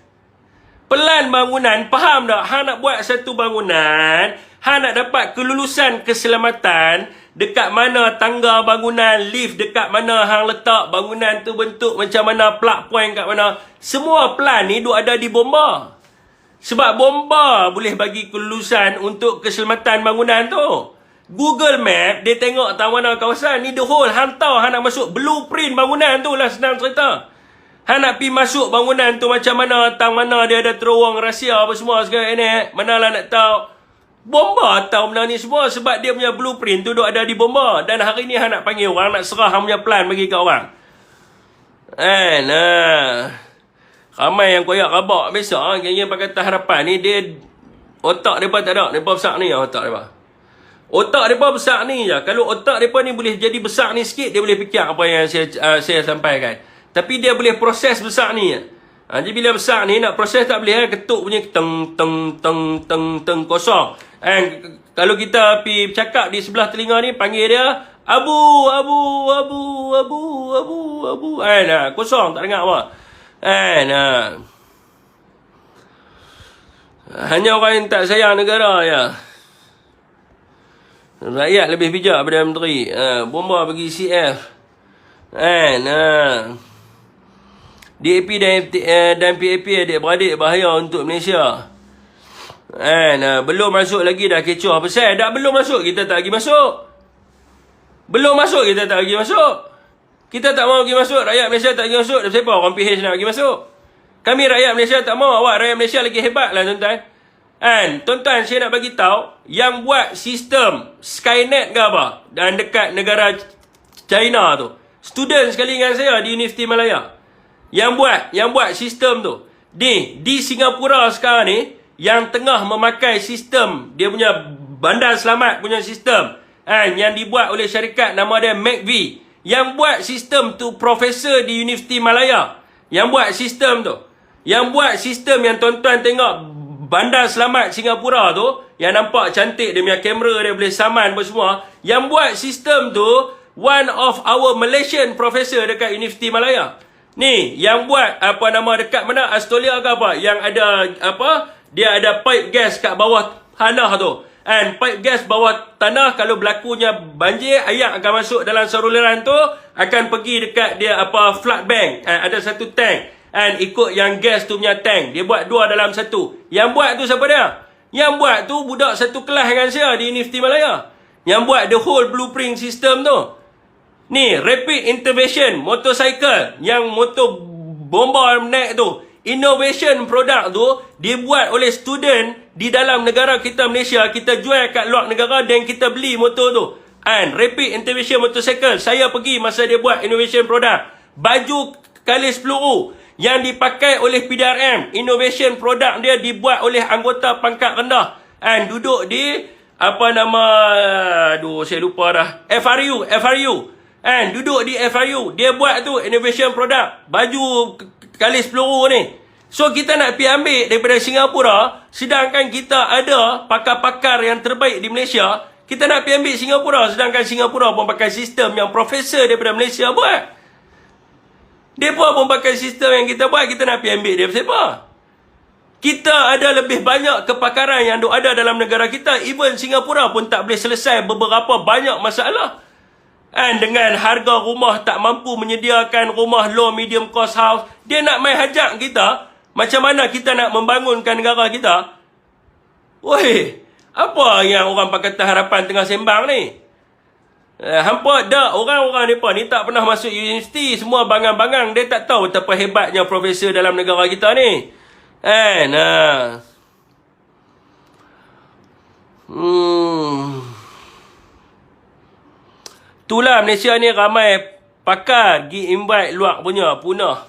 Pelan bangunan, faham tak? Hang nak buat satu bangunan, hang nak dapat kelulusan keselamatan, dekat mana tangga bangunan, lift dekat mana hang letak, bangunan tu bentuk macam mana, plug point kat mana. Semua plan ni duk ada di bomba. Sebab bomba boleh bagi kelulusan untuk keselamatan bangunan tu. Google Map, dia tengok tahu mana kawasan ni, the whole, hang tahu hang nak masuk blueprint bangunan tu lah, senang cerita. Han nak pergi masuk bangunan tu macam mana, tang mana dia ada terowong rahsia apa semua segala ni. Manalah nak tahu. Bomba tahu benda ni semua sebab dia punya blueprint tu duk ada di bomba. Dan hari ni han nak panggil orang, nak serah han punya plan bagi kat orang. Kan, ramai yang koyak rabak biasa, geng-geng Pakatan Harapan ni, dia otak mereka tak ada. Mereka besar ni otak mereka. Otak mereka besar ni je. Kalau otak mereka ni boleh jadi besar ni sikit, dia boleh fikir apa yang saya sampaikan. Tapi dia boleh proses besar ni je. Jadi bila besar ni, nak proses tak boleh, ketuk punya teng kosong. Kalau kita pergi bercakap di sebelah telinga ni, panggil dia abu. Kosong, tak dengar apa. Hanya orang yang tak sayang negara ya. Rakyat lebih bijak daripada menteri. Bomba bagi CF. DAP dan PAP adik-beradik bahaya untuk Malaysia. Belum masuk lagi dah kecoh. Pasal dah belum masuk, kita tak lagi masuk. Belum masuk, kita tak lagi masuk. Kita tak mahu pergi masuk. Rakyat Malaysia tak lagi masuk. Siapa orang PH nak pergi masuk? Kami rakyat Malaysia tak mahu. Awak rakyat Malaysia lagi hebat lah tuan-tuan. Tuan-tuan, saya nak bagi tahu yang buat sistem Skynet ke apa dan dekat negara China tu, student sekali dengan saya di Universiti Malaya. Yang buat sistem tu di Singapura sekarang ni, yang tengah memakai sistem dia punya bandar selamat punya sistem, yang dibuat oleh syarikat nama dia McV. Yang buat sistem tu profesor di Universiti Malaya. Yang buat sistem tu, yang buat sistem yang tuan-tuan tengok bandar selamat Singapura tu, yang nampak cantik, dia punya kamera dia boleh saman apa semua. Yang buat sistem tu one of our Malaysian professor dekat Universiti Malaya. Ni yang buat apa nama dekat mana, Australia ke apa, yang ada apa, dia ada pipe gas kat bawah tanah tu. Pipe gas bawah tanah, kalau berlakunya banjir, air akan masuk dalam saluran tu, akan pergi dekat dia apa flood bank. Ada satu tank. Ikut yang gas tu punya tank. Dia buat dua dalam satu. Yang buat tu siapa dia? Yang buat tu budak satu kelas dengan saya di Universiti Malaya. Yang buat the whole blueprint system tu. Ni, rapid intervention motorcycle, yang motor bomba naik tu. Innovation product tu dibuat oleh student di dalam negara kita Malaysia. Kita jual kat luar negara dan kita beli motor tu. Rapid intervention motorcycle, saya pergi masa dia buat innovation product. Baju kalis peluru yang dipakai oleh PDRM, innovation product dia dibuat oleh anggota pangkat rendah. Duduk di apa nama, saya lupa dah, FRU. Duduk di FRU, dia buat tu innovation product, baju kalis peluru ni. So kita nak pergi ambil daripada Singapura, sedangkan kita ada pakar-pakar yang terbaik di Malaysia. Kita nak pergi ambil Singapura, sedangkan Singapura pun pakai sistem yang profesor daripada Malaysia buat. Mereka pun pakai sistem yang kita buat. Kita nak pergi ambil dia siapa? Kita ada lebih banyak kepakaran yang ada dalam negara kita. Even Singapura pun tak boleh selesai beberapa banyak masalah. Dengan harga rumah tak mampu menyediakan rumah low medium cost house, dia nak main hajak kita. Macam mana kita nak membangunkan negara kita? Woi, apa yang orang Pakatan Harapan tengah sembang ni? Hampa dah orang-orang mereka ni tak pernah masuk universiti, semua bangang-bangang. Dia tak tahu betapa hebatnya profesor dalam negara kita ni. Itulah Malaysia ni ramai pakar pergi invite luar punya punah.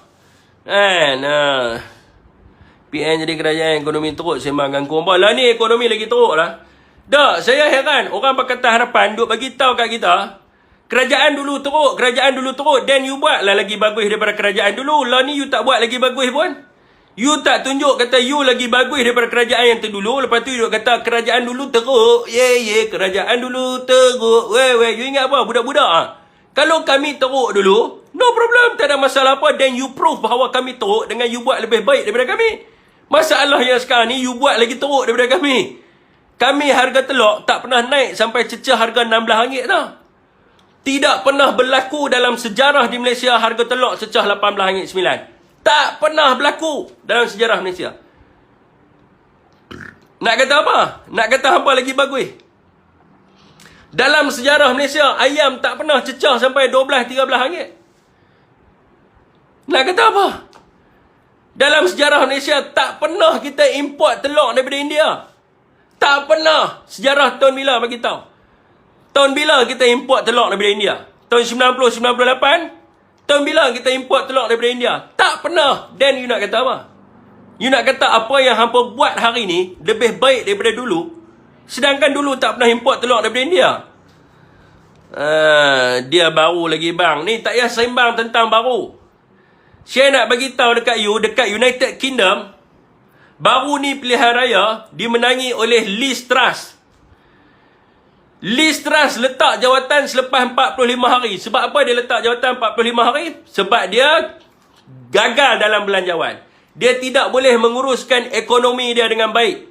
PN jadi kerajaan ekonomi teruk sembang ganggu. Lah ni ekonomi lagi teruk lah. Tak, saya heran orang Pakatan Harapan duk bagi tahu kat kita, kerajaan dulu teruk, then you buatlah lagi bagus daripada kerajaan dulu. Lah ni you tak buat lagi bagus pun. You tak tunjuk kata you lagi bagus daripada kerajaan yang terdulu. Lepas tu you kata kerajaan dulu teruk. Kerajaan dulu teruk. You ingat apa budak-budak Kalau kami teruk dulu, no problem, tak ada masalah apa. Then you prove bahawa kami teruk dengan you buat lebih baik daripada kami. Masalah yang sekarang ni you buat lagi teruk daripada kami. Kami harga telur tak pernah naik sampai cecah harga RM16 dah. Tidak pernah berlaku dalam sejarah di Malaysia harga telur cecah RM18.9. Tak pernah berlaku dalam sejarah Malaysia. Nak kata apa? Nak kata apa lagi bagus? Dalam sejarah Malaysia, ayam tak pernah cecah sampai RM12-13. Nak kata apa? Dalam sejarah Malaysia, tak pernah kita import telur daripada India. Tak pernah. Sejarah tahun bila bagi tahu? Tahun bila kita import telur daripada India? Tahun 90-98? Tahun bila kita import telur daripada India? Tak pernah. Then you nak kata apa? You nak kata apa yang hampa buat hari ni lebih baik daripada dulu, sedangkan dulu tak pernah import telur daripada India. Dia baru lagi bang. Ni tak payah sembang tentang baru. Saya nak bagi tahu dekat you, dekat United Kingdom, baru ni pilihan raya dimenangi oleh Liz Truss. Liz Truss letak jawatan selepas 45 hari. Sebab apa dia letak jawatan 45 hari? Sebab dia gagal dalam belanjawan. Dia tidak boleh menguruskan ekonomi dia dengan baik.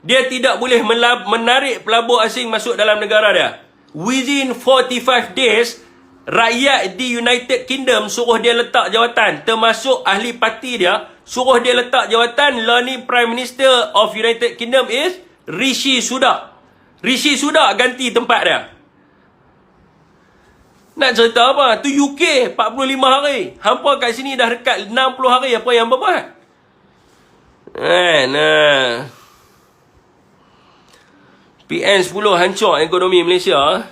Dia tidak boleh menarik pelabur asing masuk dalam negara dia. Within 45 days, rakyat di United Kingdom suruh dia letak jawatan. Termasuk ahli parti dia, suruh dia letak jawatan. Lah ni Prime Minister of United Kingdom is Rishi Sunak. Rishi Sunak ganti tempat dia. Nak cerita apa? Tu UK 45 hari. Hampa kat sini dah dekat 60 hari. Apa yang hampa buat? PN10 hancur ekonomi Malaysia.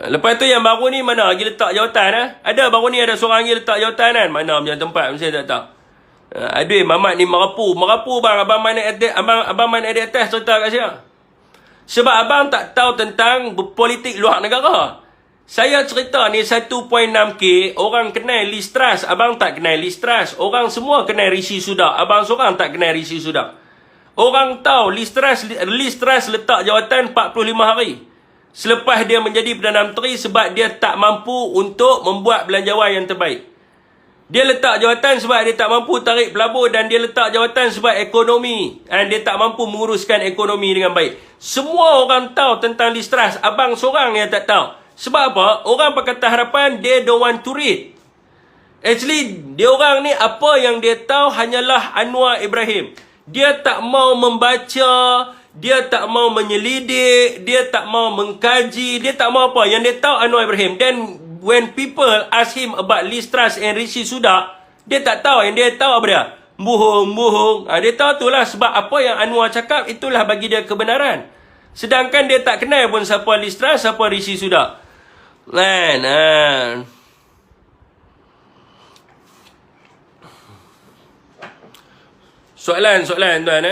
Lepas tu yang baru ni mana lagi letak jawatan? Ada baru ni ada seorang lagi letak jawatan kan? Mana macam tempat saya tak tahu. Aduh, Mamat ni merapu bang. Abang main di atas cerita kat saya. Sebab abang tak tahu tentang politik luar negara. Saya cerita ni 1.6K orang kenal Liz Truss. Abang tak kenal Liz Truss. Orang semua kenal Rishi Sunak. Abang seorang tak kenal Rishi Sunak. Orang tahu Liz Truss letak jawatan 45 hari selepas dia menjadi Perdana Menteri sebab dia tak mampu untuk membuat belanjawan yang terbaik. Dia letak jawatan sebab dia tak mampu tarik pelabur, dan dia letak jawatan sebab ekonomi, dan dia tak mampu menguruskan ekonomi dengan baik. Semua orang tahu tentang Liz Truss. Abang seorang yang tak tahu. Sebab apa? Orang Pakatan Harapan, they don't want to read. Actually, dia orang ni apa yang dia tahu hanyalah Anwar Ibrahim. Dia tak mau membaca, dia tak mau menyelidik, dia tak mau mengkaji, dia tak mau apa. Yang dia tahu Anwar Ibrahim. Then when people ask him about Liz Truss and Rishi Sunak, dia tak tahu. Yang dia tahu apa dia? Bohong. Dia tahu itulah sebab apa yang Anwar cakap, itulah bagi dia kebenaran. Sedangkan dia tak kenal pun siapa Liz Truss, siapa Rishi Sunak. Soalan tuan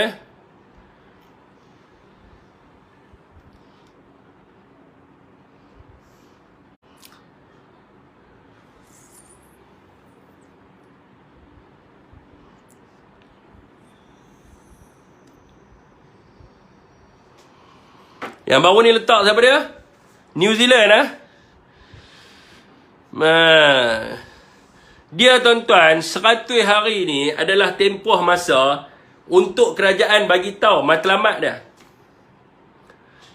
Yang baru ni letak siapa dia? New Zealand Dia tuan-tuan, 100 hari ni adalah tempoh masa untuk kerajaan bagi tahu matlamat dia.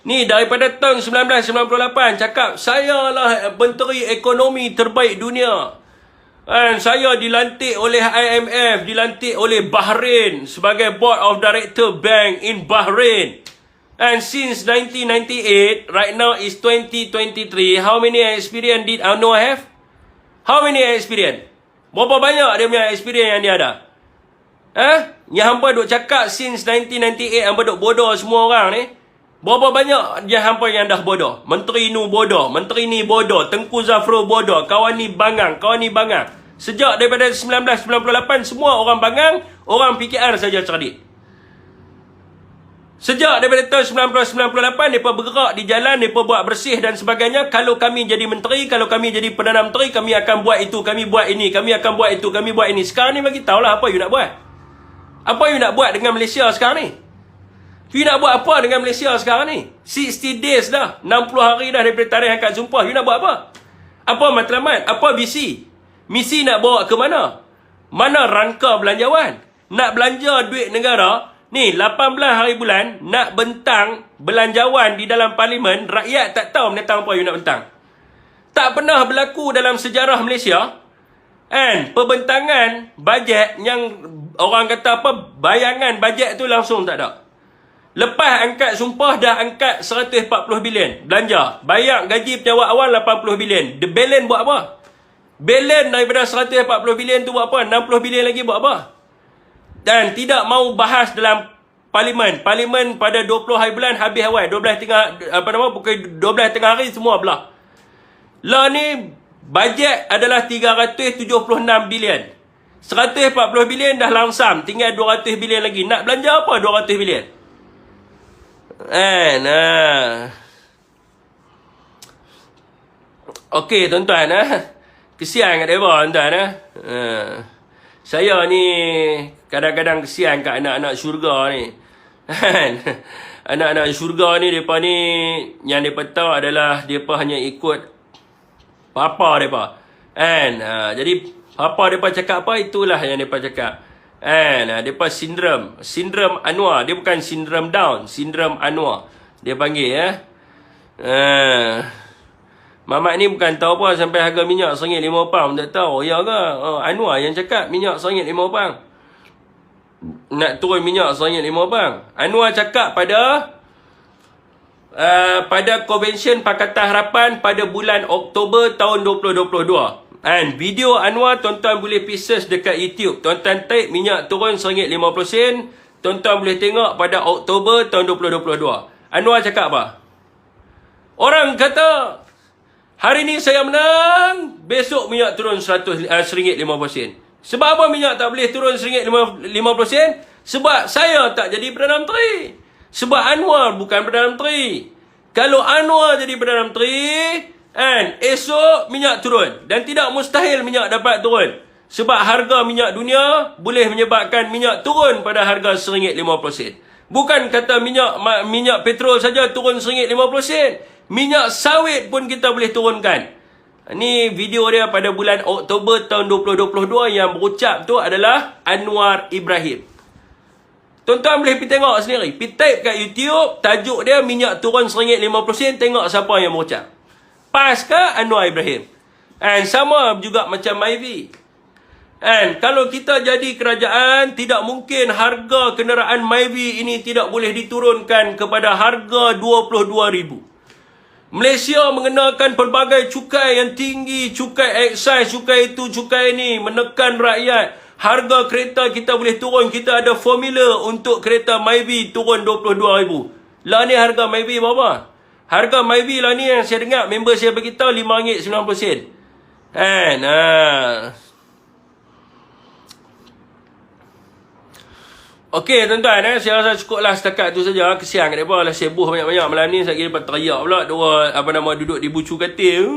Ni daripada tahun 1998 cakap saya lah menteri ekonomi terbaik dunia. Saya dilantik oleh IMF, dilantik oleh Bahrain sebagai board of director bank in Bahrain. And since 1998, right now is 2023. How many experience did Anwar have? How many experience? Berapa banyak dia punya experience yang dia ada? Yang hampa duk cakap since 1998, hampa duk bodoh semua orang ni. Berapa banyak yang hampa yang dah bodoh? Menteri nu bodoh, menteri ni bodoh, Tengku Zafrul bodoh, kawan ni bangang. Sejak daripada 1998, semua orang bangang, orang PKR saja cerdik. Sejak daripada tahun 1998, mereka bergerak di jalan, mereka buat bersih dan sebagainya. Kalau kami jadi menteri, kalau kami jadi Perdana Menteri, kami akan buat itu, kami buat ini, kami akan buat itu, kami buat ini. Sekarang ni bagi tahulah apa you nak buat. Apa you nak buat dengan Malaysia sekarang ni? You nak buat apa dengan Malaysia sekarang ni? 60 days dah, 60 hari dah daripada tarikh akad sumpah. You nak buat apa? Apa matlamat? Apa visi? Misi nak bawa ke mana? Mana rangka belanjawan? Nak belanja duit negara, ni 18 hari bulan nak bentang belanjawan di dalam parlimen, rakyat tak tahu menentang apa you nak bentang. Tak pernah berlaku dalam sejarah Malaysia. Perbentangan bajet yang orang kata apa, bayangan bajet tu langsung tak ada. Lepas angkat sumpah dah angkat 140 bilion belanja. Bayar gaji pejabat awal 80 bilion. The balance buat apa? Balance daripada 140 bilion tu buat apa? 60 bilion lagi buat apa? Dan tidak mau bahas dalam parlimen. Parlimen pada 20 hari bulan habis awal. 12 tengah hari semua belah. Lah ni bajet adalah 376 bilion. 140 bilion dah langsam, tinggal 200 bilion lagi. Nak belanja apa 200 bilion? Okey tuan-tuan, kesian kat mereka tuan-tuan. Saya ni kadang-kadang kesian kat anak-anak syurga ni. Anak-anak syurga ni, mereka ni yang mereka tahu adalah mereka hanya ikut papa mereka. Jadi papa mereka cakap apa, itulah yang mereka cakap. Mereka sindrom Anwar. Dia bukan sindrom Down, sindrom Anwar dia panggil Mamat ni bukan tahu apa sampai harga minyak RM1.5 tak tahu. Ya ke? Anwar yang cakap minyak RM1.5. Nak turun minyak RM1.5. Anwar cakap pada Konvensyen Pakatan Harapan pada bulan Oktober tahun 2022. Video Anwar tuan-tuan boleh pergi search dekat YouTube. Tuan-tuan type minyak turun RM1.50. Tuan-tuan boleh tengok pada Oktober tahun 2022. Anwar cakap apa? Orang kata hari ni saya menang, besok minyak turun RM1.50. Sebab apa minyak tak boleh turun RM1.50? Sebab saya tak jadi Perdana Menteri. Sebab Anwar bukan Perdana Menteri. Kalau Anwar jadi Perdana Menteri, esok minyak turun. Dan tidak mustahil minyak dapat turun. Sebab harga minyak dunia boleh menyebabkan minyak turun pada harga RM1.50. Bukan kata minyak petrol saja turun RM1.50. Minyak sawit pun kita boleh turunkan. Ni video dia pada bulan Oktober tahun 2022 yang berucap tu adalah Anwar Ibrahim. Tuan-tuan boleh pergi tengok sendiri. Pergi type kat YouTube, tajuk dia minyak turun RM1.50, tengok siapa yang berucap. Pas ke Anwar Ibrahim? Sama juga macam Myvi. Kalau kita jadi kerajaan, tidak mungkin harga kenderaan Myvi ini tidak boleh diturunkan kepada harga RM22,000. Malaysia mengenakan pelbagai cukai yang tinggi, cukai excise, cukai itu, cukai ini, menekan rakyat. Harga kereta kita boleh turun, kita ada formula untuk kereta Myvi turun RM22,000. Lah ni harga Myvi berapa? Harga Myvi lah ni yang saya dengar member saya beritahu RM5.90. Okey tuan-tuan, saya rasa cukuplah setakat tu saja. Kesian kat mereka lah sebuh banyak-banyak malam ni. Saya kira lepas teriak pula duduk di bucu katil.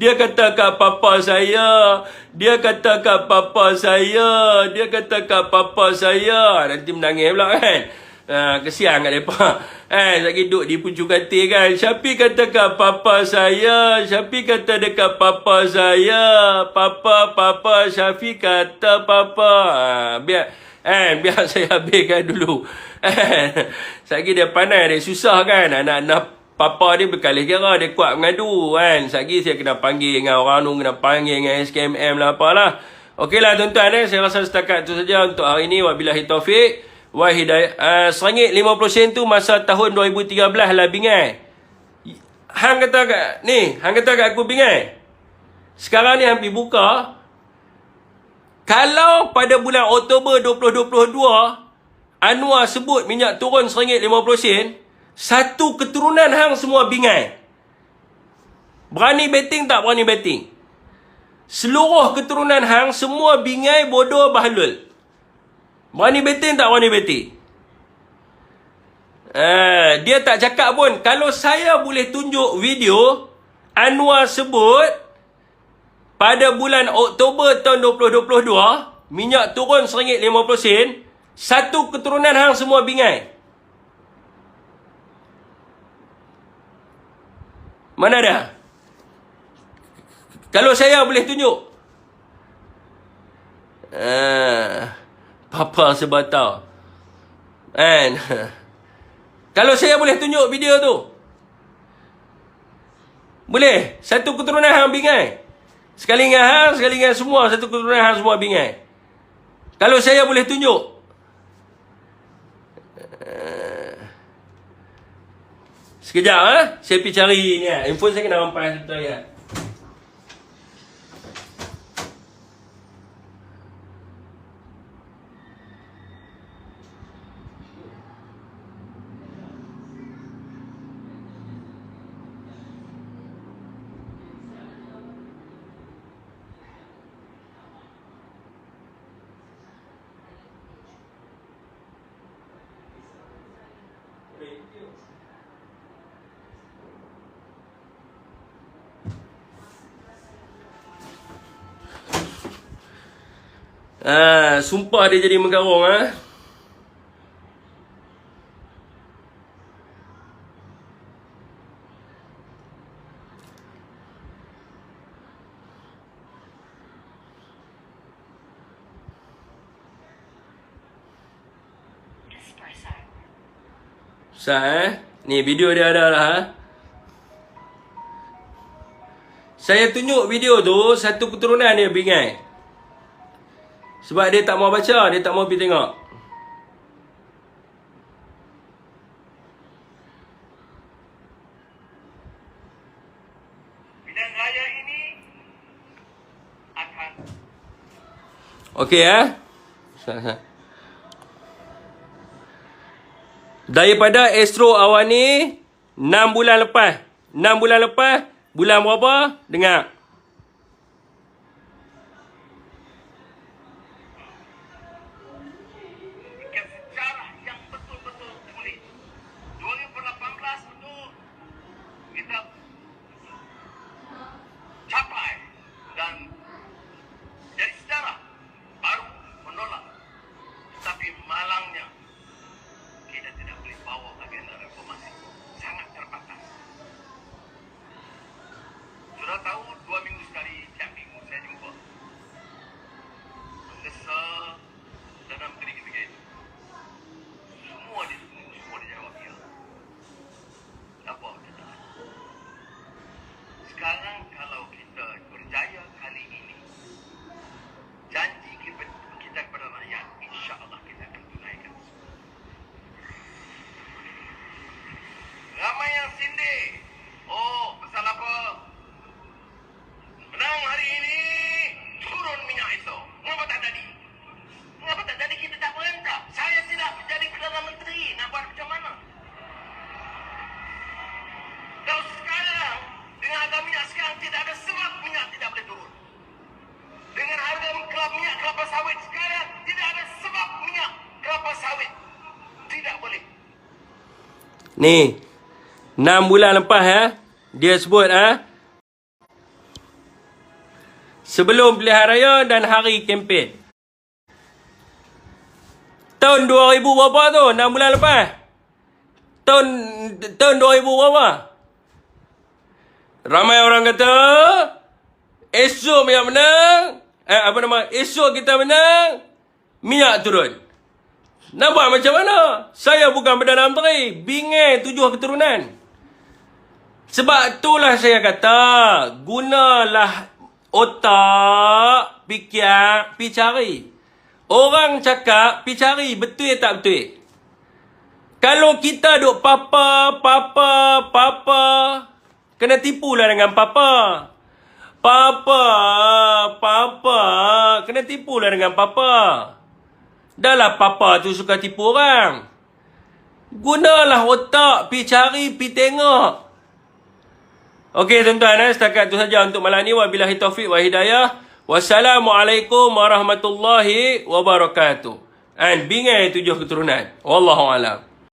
Dia kata kat papa saya. Dia kata kat papa saya. Dia kata kat papa saya. Nanti menangis pula kan. Kesian kat mereka. Saya kira duduk di bucu katil kan. Syafiq kata kat papa saya. Syafiq kata dekat papa saya. Papa Syafiq kata papa. Biar saya habiskan dulu. Saya kira dia pandai, dia susah kan. Anak-anak papa dia berkali kira, dia kuat mengadu kan. Saya kira saya kena panggil dengan orang tu, kena panggil dengan SKMM lah apalah. Okeylah tuan-tuan, saya rasa setakat tu saja untuk hari ni. Wabillahi taufiq wa hidayah. RM1.50 tu masa tahun 2013 lah bingai. Hang kata kat aku bingai. Sekarang ni hampir buka. Kalau pada bulan Oktober 2022, Anwar sebut minyak turun RM1.50, satu keturunan hang semua bingai. Berani betting tak berani betting? Seluruh keturunan hang semua bingai, bodoh, bahlul. Berani betting tak berani betting? Dia tak cakap pun. Kalau saya boleh tunjuk video Anwar sebut pada bulan Oktober tahun 2022, minyak turun RM1.50, satu keturunan hang semua bingai. Mana dah? Kalau saya boleh tunjuk. Papa sebatau. Kalau saya boleh tunjuk video tu. Boleh. Satu keturunan hang bingai. Sekali dengan hang, sekali dengan semua, satu keturunan hang semua bingai. Kalau saya boleh tunjuk. Sekejap, saya pergi cari ni. Handphone saya kena rampas sebentar ya. Sumpah dia jadi menggarung Ni video dia ada lah Saya tunjuk video tu, satu keturunan dia bingai. Sebab dia tak mau baca, dia tak mau pergi tengok. Pilihan raya ini akan... Okey Daripada Astro Awani 6 bulan lepas. 6 bulan lepas, bulan berapa? Dengar. Sejarah yang betul-betul pulih. 2018 itu kita capai dan jadi sejarah baru menolak. Tapi malangnya kita tidak boleh bawa agenda reformasi. Sangat terbatas. Sudah tahu 2 minggu sekali, tiap minggu saya jumpa. Mengesah dalam ketiga itu. Semua dijawab ya. Apa kita? Sekarang kalau kita berjaya kali ini, janji kita kepada rakyat, insya-Allah kita akan tunaikan. Ramai yang sindir. Oh, pasal apa? Menang hari ini, turun minyak itu. Mengapa tak jadi? Mengapa tak jadi kita tak perintah? Saya tidak menjadi Perdana Menteri. Nak buat macam mana? Kalau sekarang, dengan harga minyak sekarang, tidak ada sebab minyak tidak boleh turun. Dengan harga minyak kelapa sawit sekarang, tidak ada sebab minyak kelapa sawit tidak boleh. Ni, 6 bulan lepas dia sebut sebelum pilihan raya dan hari kempen. Tahun 2000 berapa tu? 6 bulan lepas. Tahun 2000 berapa? Ramai orang kata esok minyak menang. Esok kita menang, minyak turun. Nak buat macam mana? Saya bukan Perdana Menteri. Bingai 7 keturunan. Sebab itulah saya kata, gunalah otak, fikir, pergi cari. Orang cakap, pergi cari, betul tak betul? Kalau kita duk papa, kena tipulah dengan papa. Kena tipulah dengan papa. Dah lah papa tu suka tipu orang. Gunalah otak, pergi cari, pergi tengok. Okey tuan-tuan, setakat itu saja untuk malam ni. Wabillahi taufiq wa hidayah. Wassalamualaikum warahmatullahi wabarakatuh. And bingai 7 keturunan. Wallahu alam.